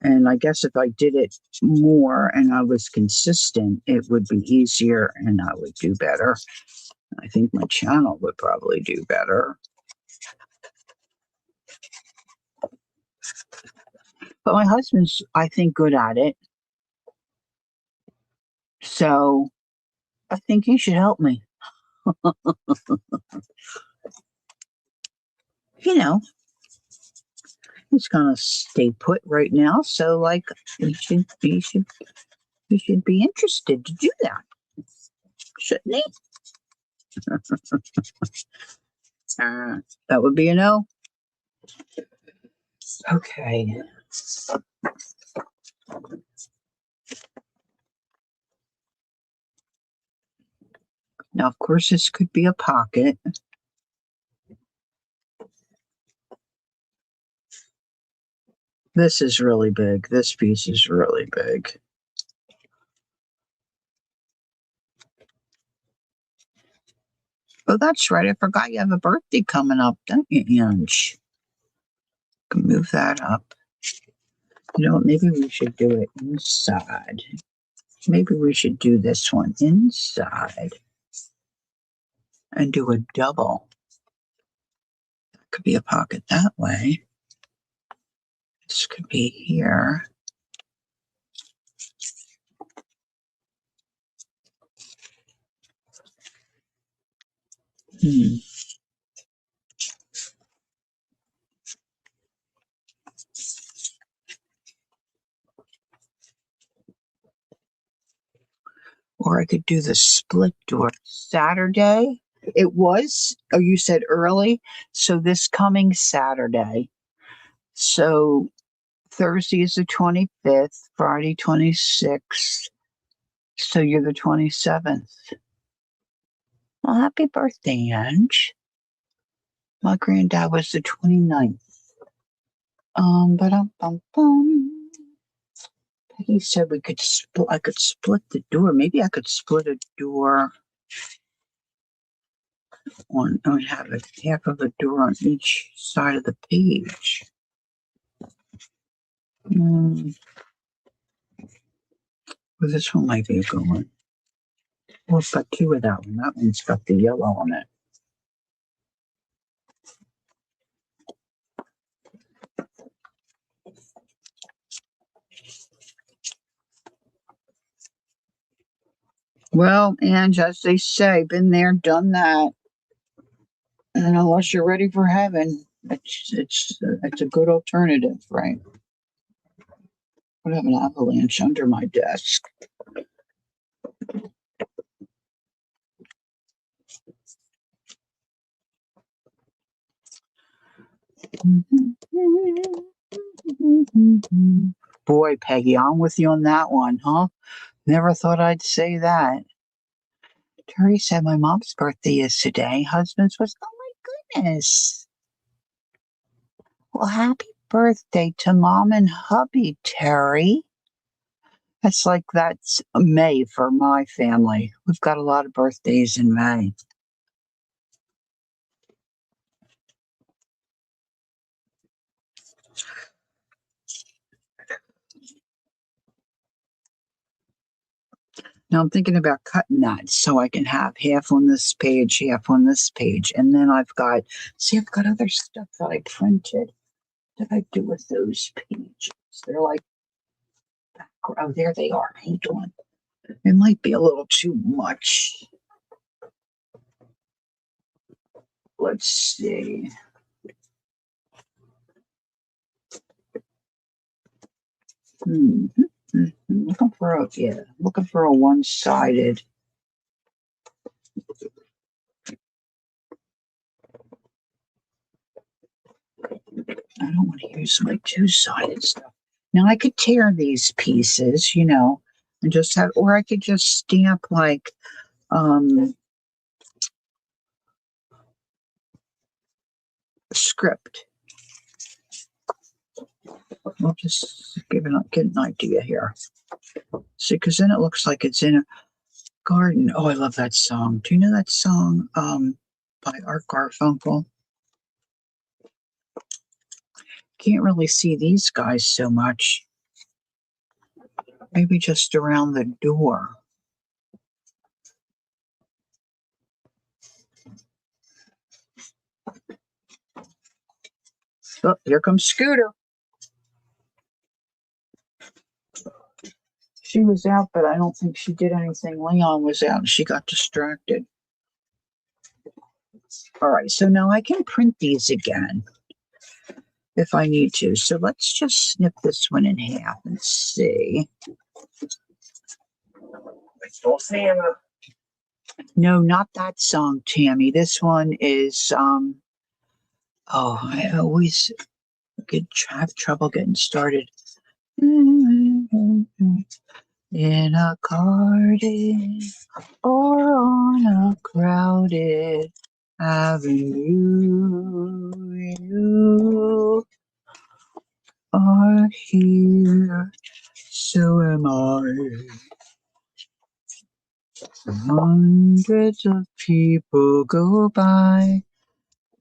A: And I guess if I did it more and I was consistent, it would be easier and I would do better. I think my channel would probably do better. But my husband's, I think, good at it. So I think he should help me. You know, he's gonna stay put right now. So like he should be interested to do that. Shouldn't he? That would be a no. Okay. Now, of course, this could be a pocket. This is really big. This piece is really big. Oh, that's right. I forgot you have a birthday coming up, don't you, Ange? Can move that up. You know what? Maybe we should do it inside. Maybe we should do this one inside and do a double. Could be a pocket that way. This could be here. Hmm. Or I could do the split door. Saturday? It was? Oh, you said early? So this coming Saturday. So Thursday is the 25th, Friday 26th. So you're the 27th. Well, happy birthday, Ange. My granddad was the 29th. Ba-dum-bum-bum. Peggy said we could I could split the door. Maybe I could split a door on have a half of a door on each side of the page. Well, this one might be a good one. Well, it's got two of that one. That one's got the yellow on it. Well, and as they say, been there, done that. And unless you're ready for heaven, it's a good alternative, right? I have an avalanche under my desk. Boy, Peggy, I'm with you on that one, huh? Never thought I'd say that. Terry said my mom's birthday is today. Husband's was, oh my goodness. Well, happy birthday to mom and hubby, Terry. That's May for my family. We've got a lot of birthdays in May. Now I'm thinking about cutting that so I can have half on this page, half on this page. And then I've got other stuff that I printed. What did I do with those pages? They're like, oh, there they are. Hold on. It might be a little too much. Let's see. Looking for a one-sided. I don't want to use my two-sided stuff. Now I could tear these pieces, and just have, or I could just stamp like, script. I'll just get an idea here. See, because then it looks like it's in a garden. Oh, I love that song. Do you know that song by Art Garfunkel? Can't really see these guys so much. Maybe just around the door. Oh, here comes Scooter. She was out, but I don't think she did anything. Leon was out and she got distracted. All right, so now I can print these again if I need to. So let's just snip this one in half and see. No, not that song, Tammy. This one is Oh, I always have trouble getting started. In a garden or on a crowded avenue, you are here, so am I. Hundreds of people go by,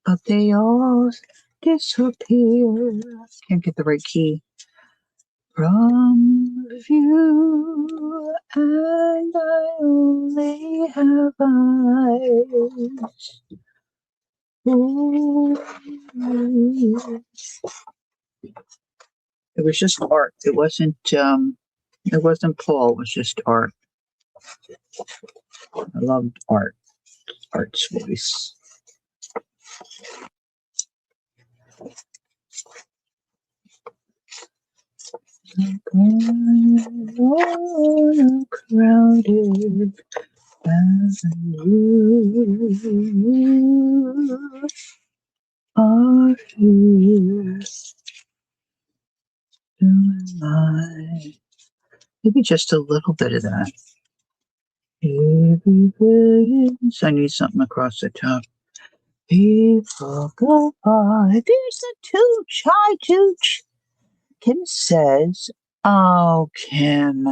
A: but they all disappear. Can't get the right key. From view, and I only have eyes. Ooh. It was just art. It wasn't. It wasn't Paul. It was just art. I loved art. Art's voice. On a crowded avenue, are here. So am I. Maybe just a little bit of that. Everybody's. I need something across the top. People go by. There's the tooch. Hi, tooch. Kim says, "Oh, Kim."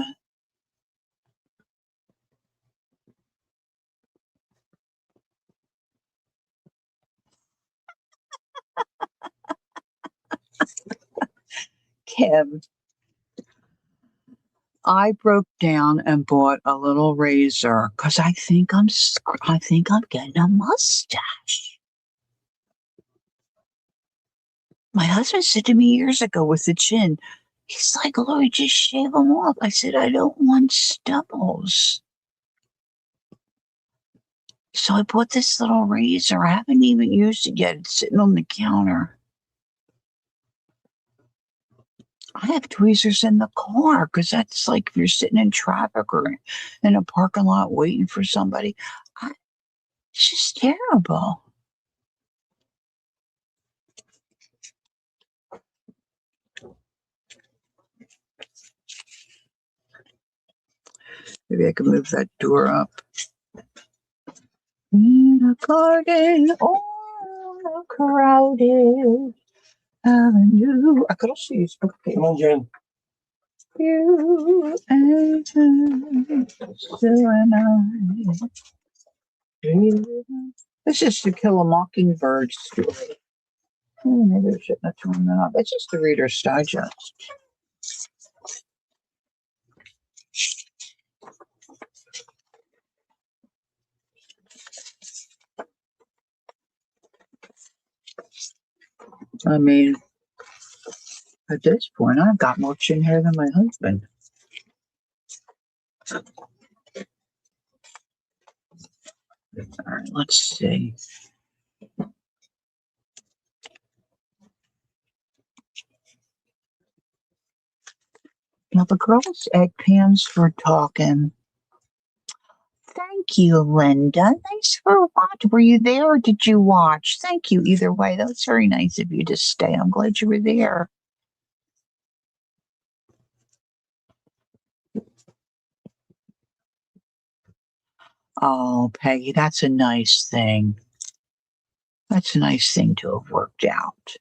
A: Kim, I broke down and bought a little razor because I think I'm getting a mustache. My husband said to me years ago with the chin, he's like, "Lori, just shave them off." I said, "I don't want stubbles." So I bought this little razor. I haven't even used it yet. It's sitting on the counter. I have tweezers in the car because that's like if you're sitting in traffic or in a parking lot waiting for somebody. It's just terrible. Maybe I can move that door up. In a garden or a crowded avenue. I could also use okay. Come on, Jen. You and so am I. This is To Kill a Mockingbird story. Maybe I shouldn't have torn that up. It's just the Reader's Digest. I mean, at this point, I've got more chin hair than my husband. All right, let's see. Now, the girls at Pam's were talking. Thank you, Linda. Thanks for watching. Were you there or did you watch? Thank you either way. That was very nice of you to stay. I'm glad you were there. Oh, Peggy, that's a nice thing. That's a nice thing to have worked out.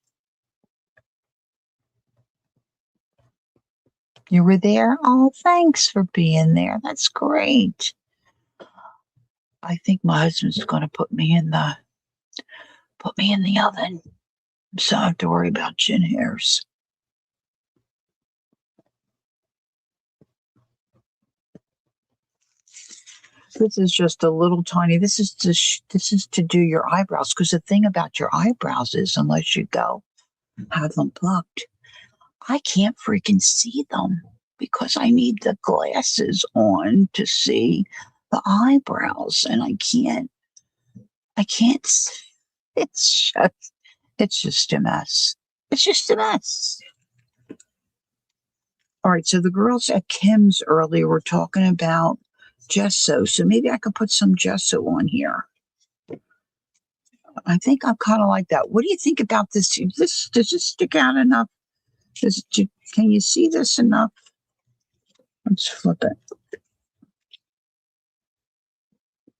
A: You were there? Oh, thanks for being there. That's great. I think my husband's going to put me in the oven, so I don't have to worry about chin hairs. This is just a little tiny. This is to do your eyebrows because the thing about your eyebrows is unless you go have them plucked, I can't freaking see them because I need the glasses on to see the eyebrows, and I can't. It's just a mess. It's just a mess. All right, so the girls at Kim's earlier were talking about gesso, so maybe I could put some gesso on here. I think I'm kind of like that. What do you think about this? Does this stick out enough? Can you see this enough? Let's flip it.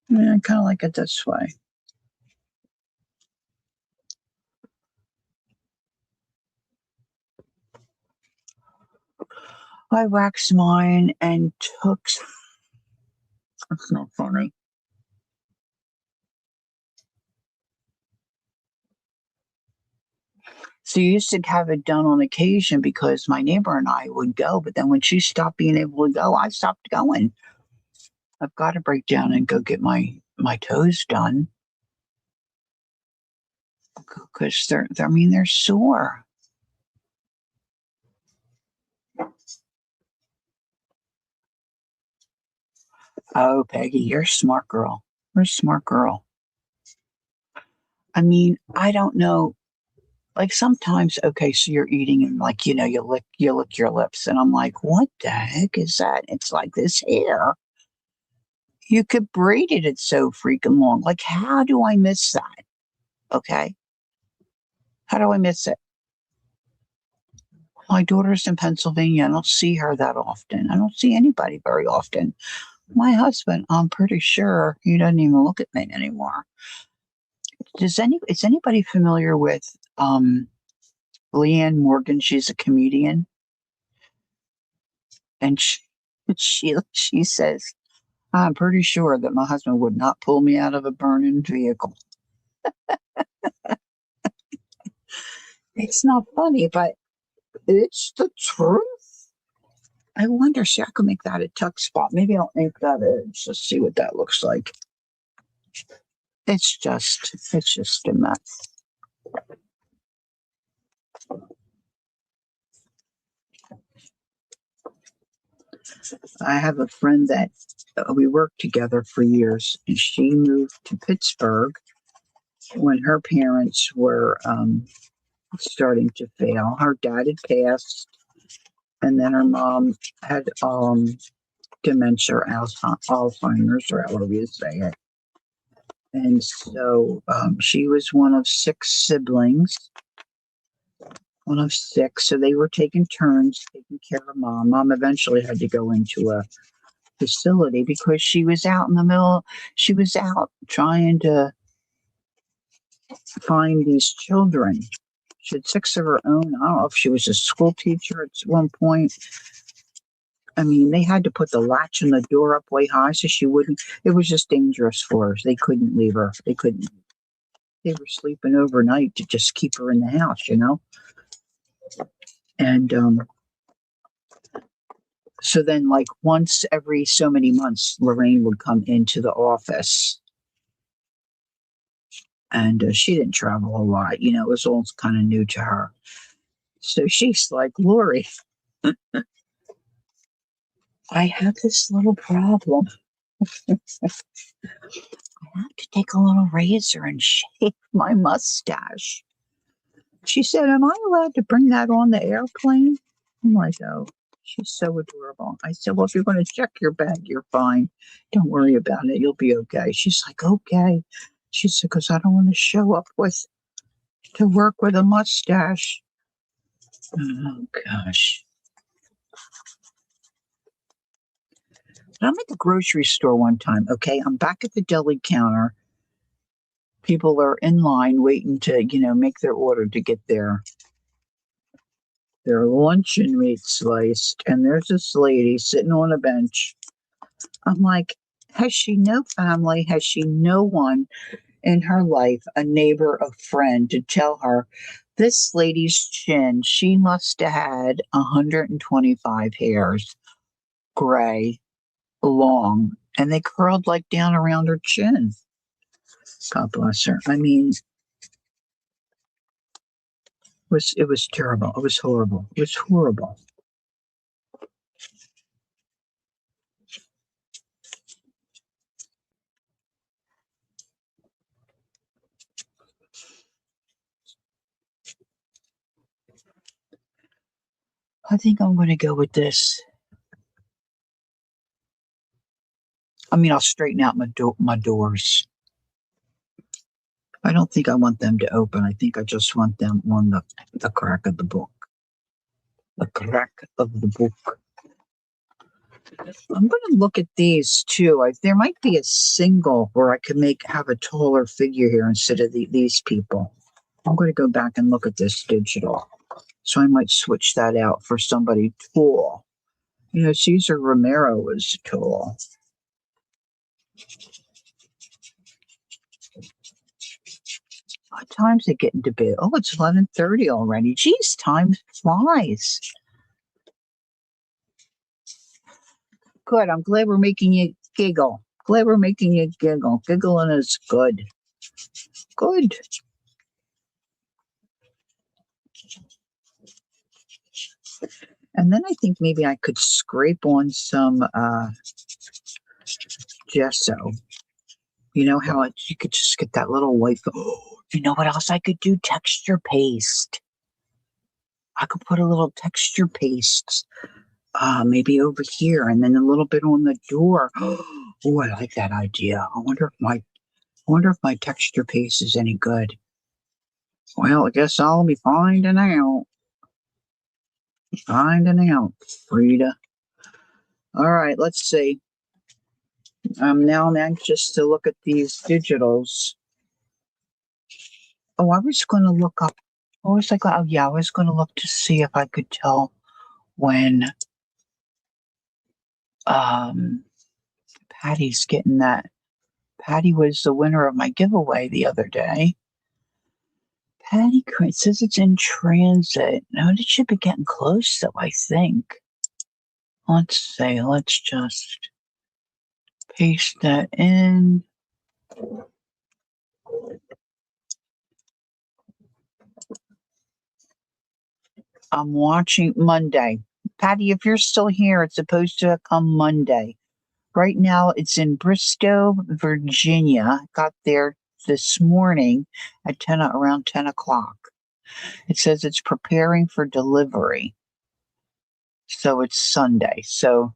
A: Yeah, I kind of like it this way. I waxed mine and took. That's not funny. So you used to have it done on occasion because my neighbor and I would go, but then when she stopped being able to go, I stopped going. I've got to break down and go get my toes done because I mean they're sore. Oh, Peggy, you're a smart girl. You're a smart girl. I mean, I don't know. Like sometimes, okay, so you're eating and like you lick your lips, and I'm like, what the heck is that? It's like this hair. You could braid it. It's so freaking long. Like, how do I miss that? Okay, how do I miss it? My daughter's in Pennsylvania. I don't see her that often. I don't see anybody very often. My husband, I'm pretty sure he doesn't even look at me anymore. Is anybody familiar with Leanne Morgan? She's a comedian, and she says, "I'm pretty sure that my husband would not pull me out of a burning vehicle." It's not funny, but it's the truth. I wonder, see, I could make that a tuck spot. Maybe I'll ink that in. Just see what that looks like. It's just a mess. I have a friend that we worked together for years, and she moved to Pittsburgh when her parents were starting to fail. Her dad had passed, and then her mom had dementia, or Alzheimer's, or however you say it. And so she was one of six siblings, one of six. So they were taking turns taking care of mom. Mom eventually had to go into a facility because she was out in the middle. She was out trying to find these children. She had six of her own. I don't know if she was a school teacher at one point. I mean, they had to put the latch on the door up way high so she wouldn't. It was just dangerous for her. They couldn't leave her. They couldn't. They were sleeping overnight to just keep her in the house. And so then, like once every so many months, Lorraine would come into the office, and she didn't travel a lot. It was all kind of new to her. So she's like, Lori, I have this little problem. I have to take a little razor and shave my mustache. She said, am I allowed to bring that on the airplane? I'm like, oh, she's so adorable. I said, well, if you're going to check your bag, you're fine. Don't worry about it. You'll be okay. She's like, okay. She said, because I don't want to show up to work with a mustache. Oh, gosh. I'm at the grocery store one time. Okay. I'm back at the deli counter. People are in line waiting to, make their order to get their luncheon meat sliced. And there's this lady sitting on a bench. I'm like, has she no family? Has she no one in her life, a neighbor, a friend, to tell her this lady's chin, she must have had 125 hairs, gray, long, and they curled like down around her chin. God bless her. I mean, it was terrible. It was horrible. It was horrible. I think I'm going to go with this. I mean, I'll straighten out my doors. I don't think I want them to open. I think I just want them on the crack of the book. The crack of the book. I'm going to look at these too. There might be a single where I could have a taller figure here instead of these people. I'm going to go back and look at this digital. So I might switch that out for somebody tall. Cesar Romero was tall. What time's it getting to bed? Oh, it's 11:30 already. Geez, time flies. Good. I'm glad we're making you giggle. Glad we're making you giggle. Giggling is good. Good. And then I think maybe I could scrape on some gesso. You know how you could just get that little white. Oh, you know what else I could do? Texture paste. I could put a little texture paste, maybe over here, and then a little bit on the door. Oh, I like that idea. I wonder if my texture paste is any good. Well, I guess I'll be finding out. Finding out, Frida. All right, let's see. Now I'm anxious to look at these digitals. Oh, I was going to look up. What was I going? Oh, yeah, I was going to look to see if I could tell when Patty's getting that. Patty was the winner of my giveaway the other day. Patty, it says it's in transit. No, it should be getting close, though, I think. Let's see. Let's just paste that in. I'm watching Monday. Patty, if you're still here, it's supposed to come Monday. Right now, it's in Bristow, Virginia. Got there this morning at around 10 o'clock. It says it's preparing for delivery. So it's Sunday. So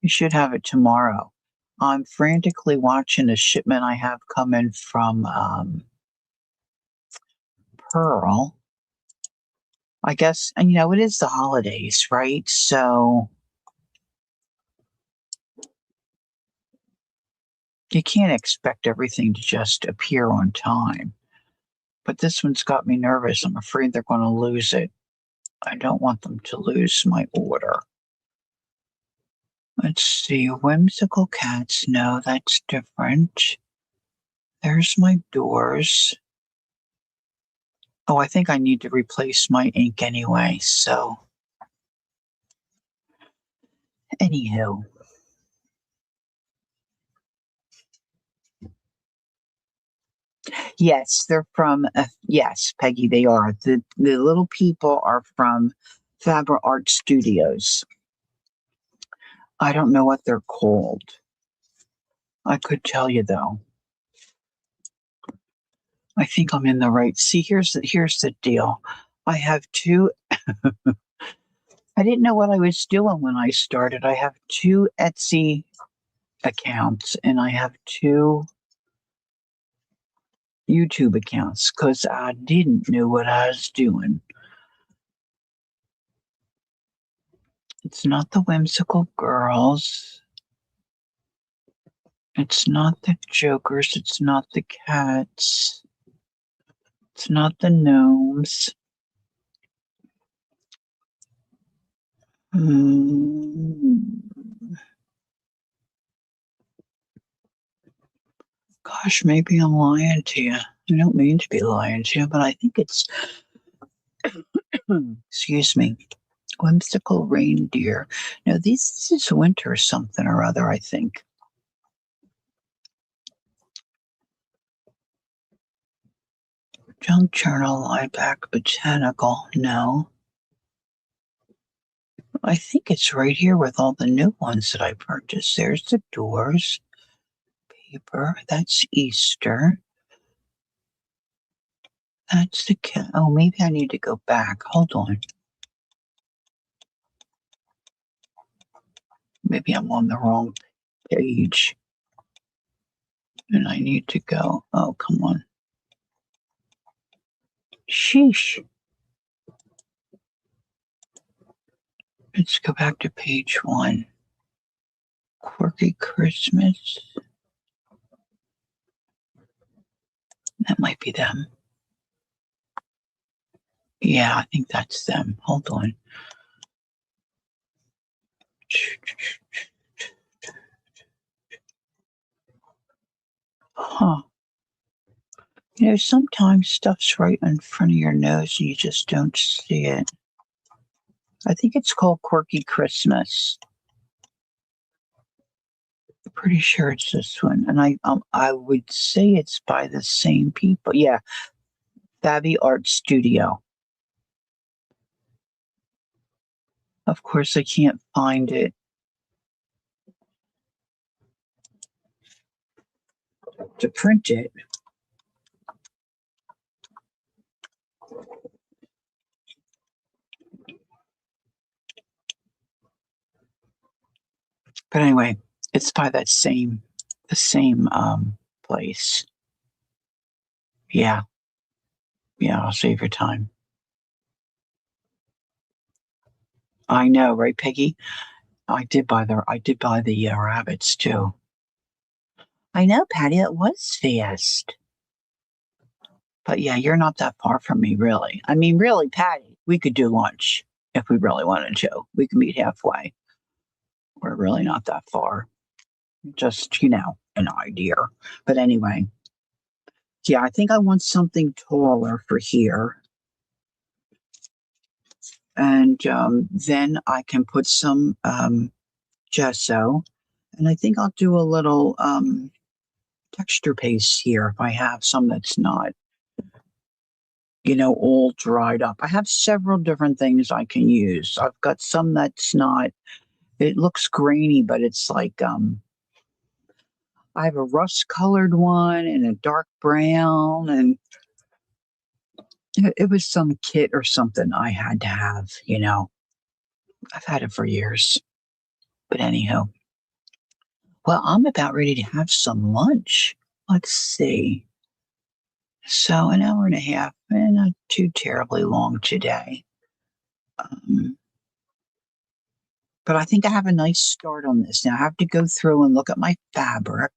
A: you should have it tomorrow. I'm frantically watching a shipment I have coming from Pearl. I guess, and it is the holidays, right? So you can't expect everything to just appear on time. But this one's got me nervous. I'm afraid they're going to lose it. I don't want them to lose my order. Let's see. Whimsical cats. No, that's different. There's my doors. Oh, I think I need to replace my ink anyway. So, anywho. Yes, they're from, yes, Peggy, they are. The little people are from Faber Art Studios. I don't know what they're called. I could tell you, though. I think I'm in the right. See, here's the deal. I have two. I didn't know what I was doing when I started. I have two Etsy accounts and I have two YouTube accounts because I didn't know what I was doing. It's not the Whimsical Girls. It's not the Jokers. It's not the Cats. It's not the Gnomes. Gosh, maybe I'm lying to you. I don't mean to be lying to you, but I think it's, excuse me, Whimsical Reindeer. No, this is winter something or other, I think. Junk Journal, Lieback Botanical. No. I think it's right here with all the new ones that I purchased. There's the doors. Paper. That's Easter. That's the cat. Oh, maybe I need to go back. Hold on. Maybe I'm on the wrong page. And I need to go. Oh, come on. Sheesh. Let's go back to page 1. Quirky Christmas. That might be them. Yeah, I think that's them. Hold on. Huh. Sometimes stuff's right in front of your nose and you just don't see it. I think it's called Quirky Christmas. I'm pretty sure it's this one. And I would say it's by the same people. Yeah, Fabi Art Studio. Of course, I can't find it to print it. But anyway, it's by the same place. Yeah, yeah, I'll save your time. I know, right, Peggy? I did buy the rabbits too. I know, Patty, it was fast. But yeah, you're not that far from me, really. I mean, really, Patty, we could do lunch if we really wanted to. We can meet halfway. We're really not that far. Just, an idea. But anyway, yeah, I think I want something taller for here. And then I can put some gesso. And I think I'll do a little texture paste here if I have some that's not, all dried up. I have several different things I can use. I've got some that's not, it looks grainy, but it's like, I have a rust colored one and a dark brown, and it was some kit or something I had to have. I've had it for years. But anyhow, well, I'm about ready to have some lunch. Let's see. So, an hour and a half, and not too terribly long today. Um, but I think I have a nice start on this. Now, I have to go through and look at my fabric.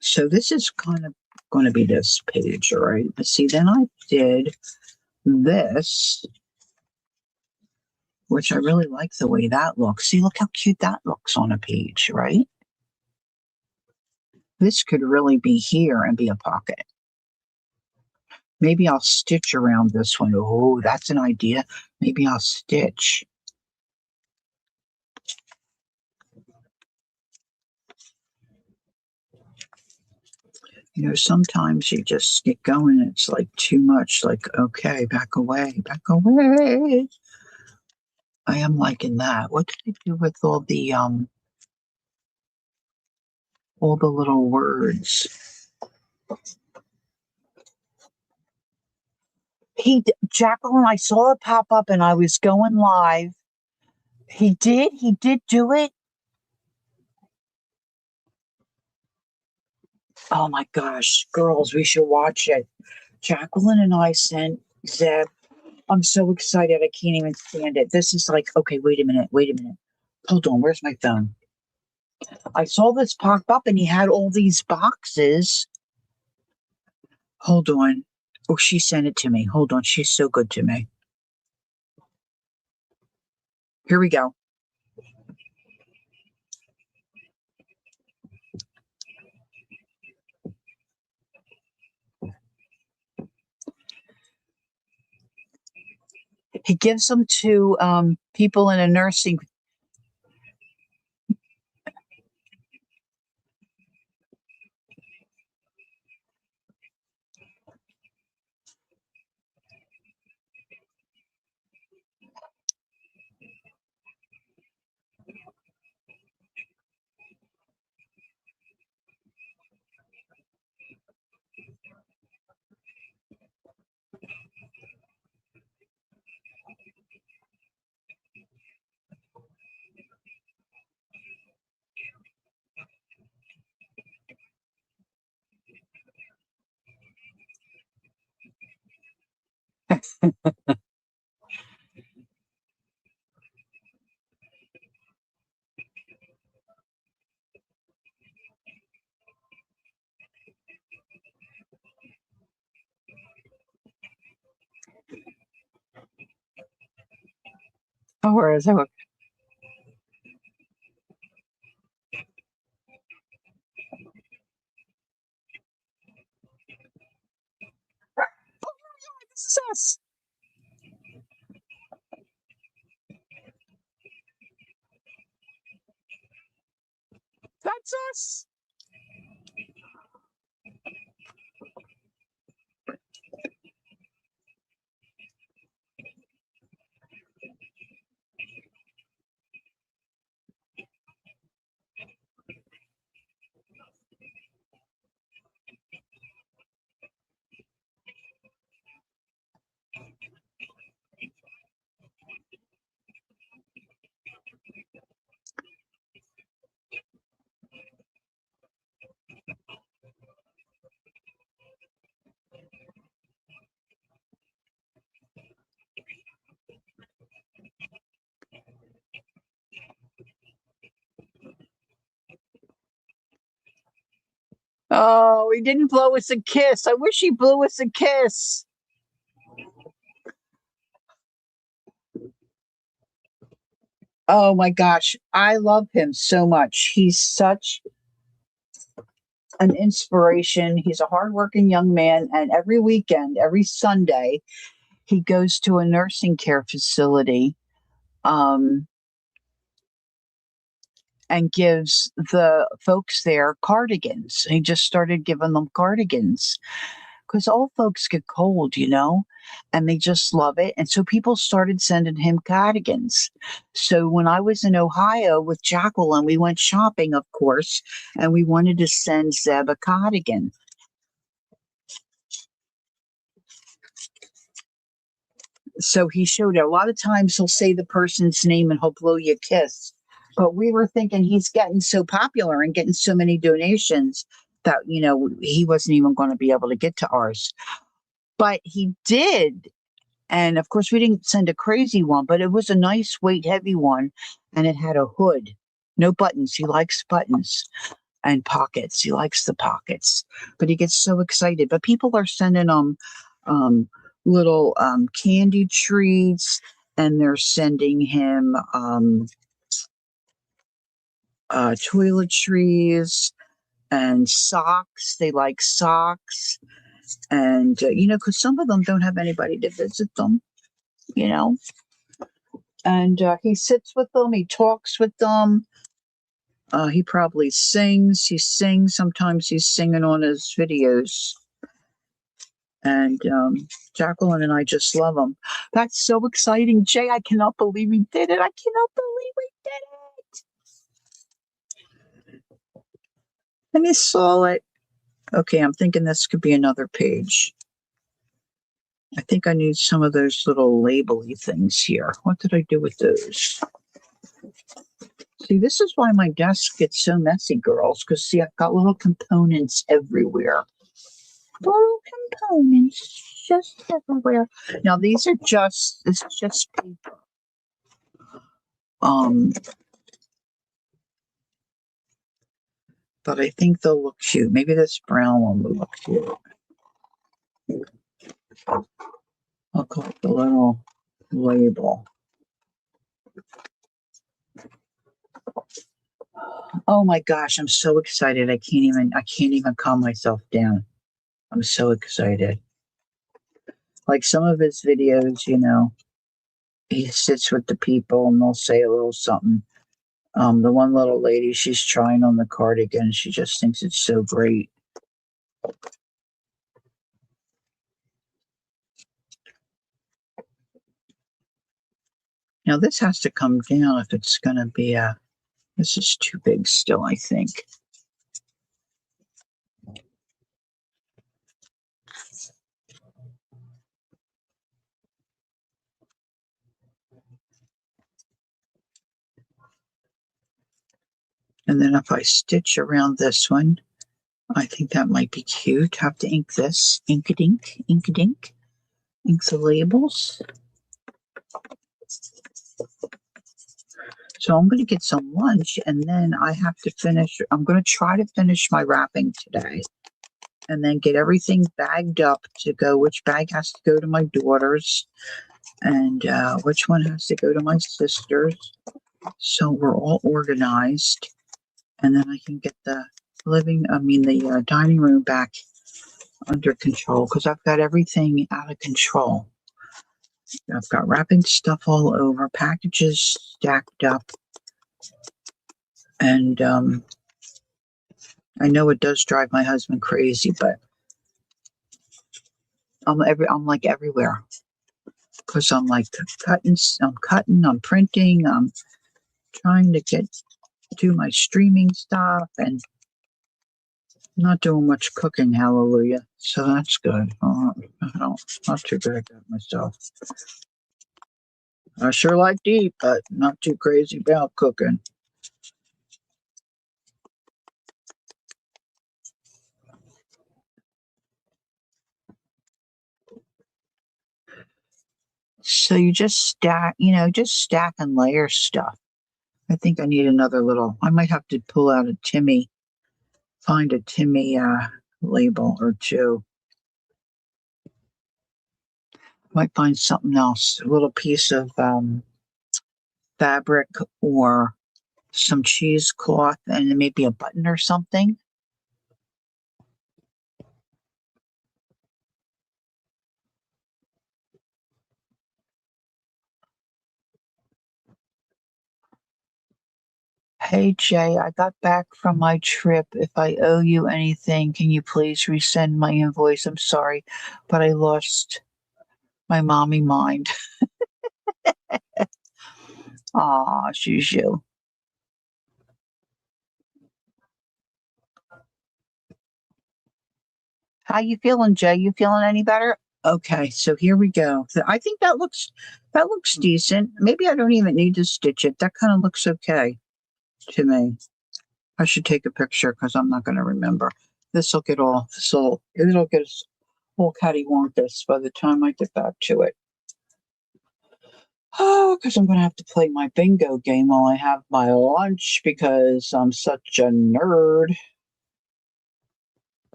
A: So, this is kind of going to be this page, all right? But see, then I did this, which I really like the way that looks. See, look how cute that looks on a page, right? This could really be here and be a pocket. Maybe I'll stitch around this one. Oh, that's an idea. Maybe I'll stitch. Sometimes you just get going. It's like too much. Like, okay, back away, back away. I am liking that. What did I do with all the little words? Jacqueline, I saw it pop up and I was going live. He did do it. Oh my gosh, girls, we should watch it. Jacqueline and I sent Zeb. I'm so excited. I can't even stand it. This is like, okay, wait a minute. Hold on, where's my phone? I saw this pop up and he had all these boxes. Hold on. Oh, she sent it to me. Hold on. She's so good to me. Here we go. He gives them to people in a nursing. Oh, where is it? This is us. That's us. Oh, he didn't blow us a kiss. I wish he blew us a kiss. Oh my gosh, I love him so much. He's such an inspiration. He's a hardworking young man, and every weekend, every Sunday, he goes to a nursing care facility um, and gives the folks there cardigans. He just started giving them cardigans because all folks get cold, and they just love it. And so people started sending him cardigans. So when I was in Ohio with Jacqueline, we went shopping, of course, and we wanted to send Zeb a cardigan. So he showed it. A lot of times he'll say the person's name and he'll blow you a kiss. But we were thinking he's getting so popular and getting so many donations that, he wasn't even going to be able to get to ours. But he did. And of course, we didn't send a crazy one, but it was a nice, weight heavy one. And it had a hood, no buttons. He likes buttons and pockets. He likes the pockets, but he gets so excited. But people are sending him um, little candy treats, and they're sending him toiletries and socks. They like socks. And, because some of them don't have anybody to visit them, you know. And he sits with them, he talks with them. He probably sings. He sings. Sometimes he's singing on his videos. And Jacqueline and I just love him. That's so exciting, Jay. I cannot believe he did it. I cannot believe he did it. And he saw it. Okay, I'm thinking this could be another page. I think I need some of those little labely things here. What did I do with those? See, this is why my desk gets so messy, girls, because see, I've got little components everywhere. Little components just everywhere. Now these are it's just paper. But I think they'll look cute. Maybe this brown one will look cute. I'll call it the little label. Oh my gosh, I'm so excited. I can't even calm myself down. I'm so excited. Like some of his videos, he sits with the people and they'll say a little something. The one little lady, she's trying on the cardigan. She just thinks it's so great. Now this has to come down if it's going to be this is too big still, I think. And then if I stitch around this one, I think that might be cute. Have to ink this. Ink-a-dink, ink-a-dink. ink the labels. So I'm going to get some lunch and then I have to finish. I'm going to try to finish my wrapping today and then get everything bagged up to go. Which bag has to go to my daughters and which one has to go to my sisters. So we're all organized. And then I can get the dining room back under control because I've got everything out of control. I've got wrapping stuff all over, packages stacked up. And I know it does drive my husband crazy, but I'm like everywhere because I'm like cutting, I'm printing, I'm trying to do my streaming stuff and not doing much cooking. Hallelujah! So that's good. Not too bad at myself. I sure like to eat, but not too crazy about cooking. So you just stack and layer stuff. I think I need another I might have to pull out find a Timmy label or two. Might find something else, a little piece of fabric or some cheesecloth and then maybe a button or something. Hey Jay, I got back from my trip. If I owe you anything, can you please resend my invoice? I'm sorry, but I lost my mommy mind. Aw, Juju. How you feeling, Jay? You feeling any better? Okay, so here we go. I think that looks decent. Maybe I don't even need to stitch it. That kind of looks okay to me. I should take a picture because I'm not going to remember. It'll get us all cattywampus by the time I get back to it. Oh, because I'm going to have to play my bingo game while I have my lunch because I'm such a nerd.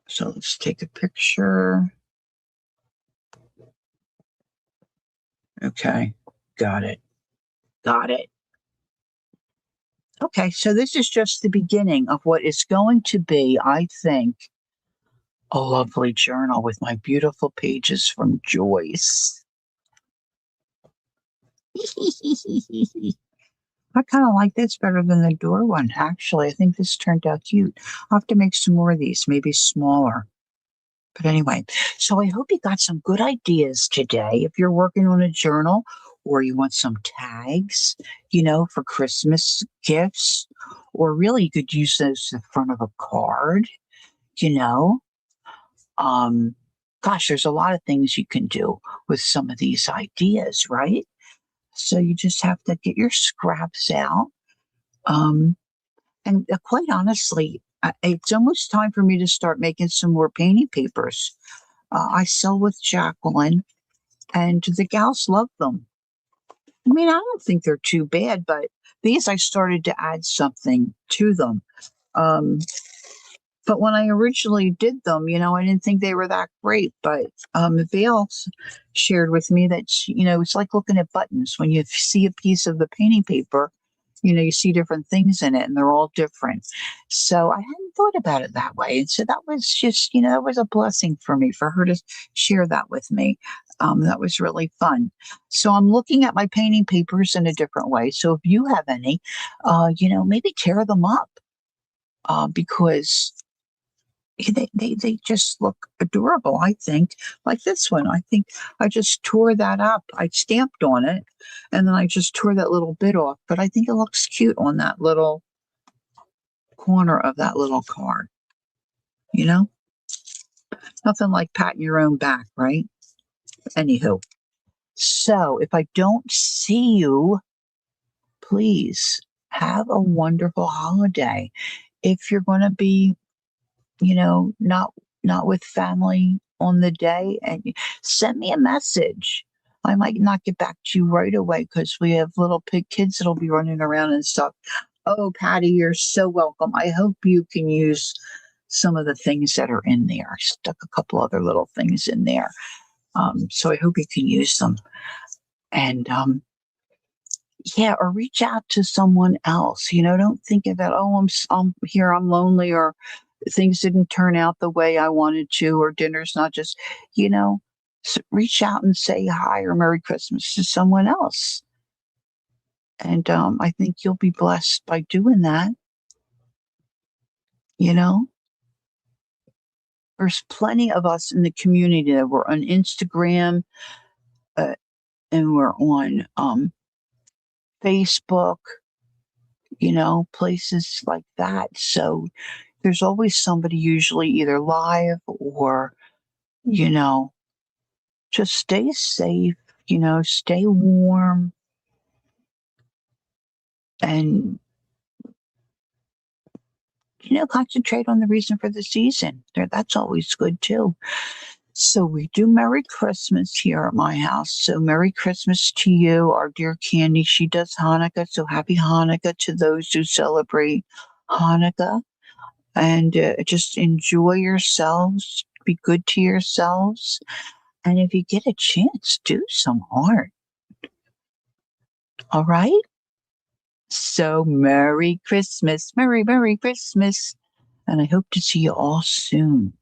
A: So let's take a picture. Okay, got it. Got it. Okay, so this is just the beginning of what is going to be, I think, a lovely journal with my beautiful pages from Joyce. I kind of like this better than the door one, actually. I think this turned out cute. I'll have to make some more of these, maybe smaller. But anyway, so I hope you got some good ideas today. If you're working on a journal or you want some tags, for Christmas gifts, or really you could use those in front of a card, you know. Gosh, there's a lot of things you can do with some of these ideas, right? So you just have to get your scraps out. Um, and quite honestly, it's almost time for me to start making some more painting papers. I sell with Jacqueline, and the gals love them. I mean, I don't think they're too bad, but these I started to add something to them. Um, but when I originally did them, I didn't think they were that great. But Vale shared with me that it's like looking at buttons. When you see a piece of the painting paper, you see different things in it, and they're all different. So I hadn't thought about it that way, and so that was just, it was a blessing for me for her to share that with me. That was really fun. So I'm looking at my painting papers in a different way. So if you have any, maybe tear them up because they just look adorable. I think, like this one, I think I just tore that up. I stamped on it and then I just tore that little bit off, but I think it looks cute on that little corner of that little card. you know Nothing like patting your own back, right? Anywho, so if I don't see you, please have a wonderful holiday. If you're going to be, not with family on the day and send me a message. I might not get back to you right away because we have little pig kids that'll be running around and stuff. Oh, Patty, you're so welcome. I hope you can use some of the things that are in there. I stuck a couple other little things in there. So I hope you can use them. And yeah, or reach out to someone else. Don't think about, oh, I'm here, I'm lonely, or things didn't turn out the way I wanted to, or dinner's not just, reach out and say hi or Merry Christmas to someone else. And I think you'll be blessed by doing that. There's plenty of us in the community that we're on Instagram, uh, and we're on Facebook, places like that. So there's always somebody, usually either live or, just stay safe, stay warm, and, concentrate on the reason for the season. That's always good too. So we do Merry Christmas here at my house. So Merry Christmas to you, our dear Candy. She does Hanukkah. So happy Hanukkah to those who celebrate Hanukkah. And just enjoy yourselves. Be good to yourselves. And if you get a chance, do some art. All right? So Merry Christmas. Merry Christmas. And I hope to see you all soon.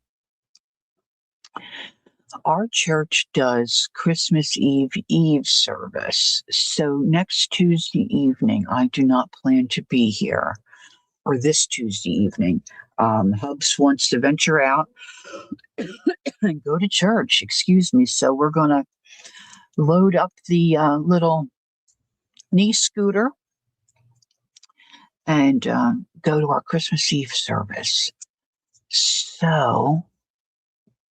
A: Our church does Christmas Eve service. So next Tuesday evening, I do not plan to be here, or this Tuesday evening. Hubs wants to venture out and go to church. Excuse me. So we're going to load up the little knee scooter and go to our Christmas Eve service. So,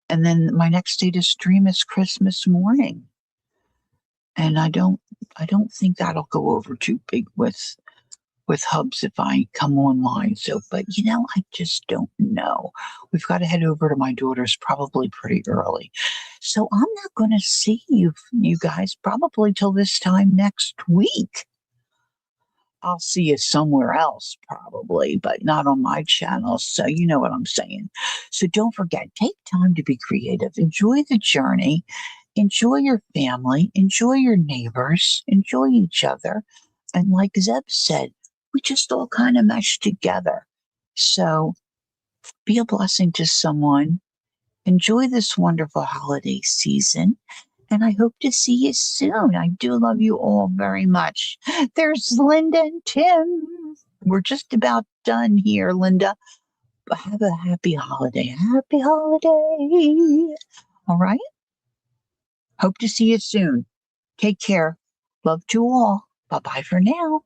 A: and then my next day to stream is Christmas morning. And I don't think that'll go over too big with Hubs if I come online. So, but I just don't know. We've got to head over to my daughter's probably pretty early. So I'm not going to see you guys probably till this time next week. I'll see you somewhere else probably, but not on my channel. So you know what I'm saying. So don't forget, take time to be creative. Enjoy the journey. Enjoy your family. Enjoy your neighbors. Enjoy each other. And like Zeb said, we just all kind of mesh together. So be a blessing to someone. Enjoy this wonderful holiday season. And I hope to see you soon. I do love you all very much. There's Linda and Tim. We're just about done here, Linda. Have a happy holiday. Happy holiday. All right. Hope to see you soon. Take care. Love to all. Bye-bye for now.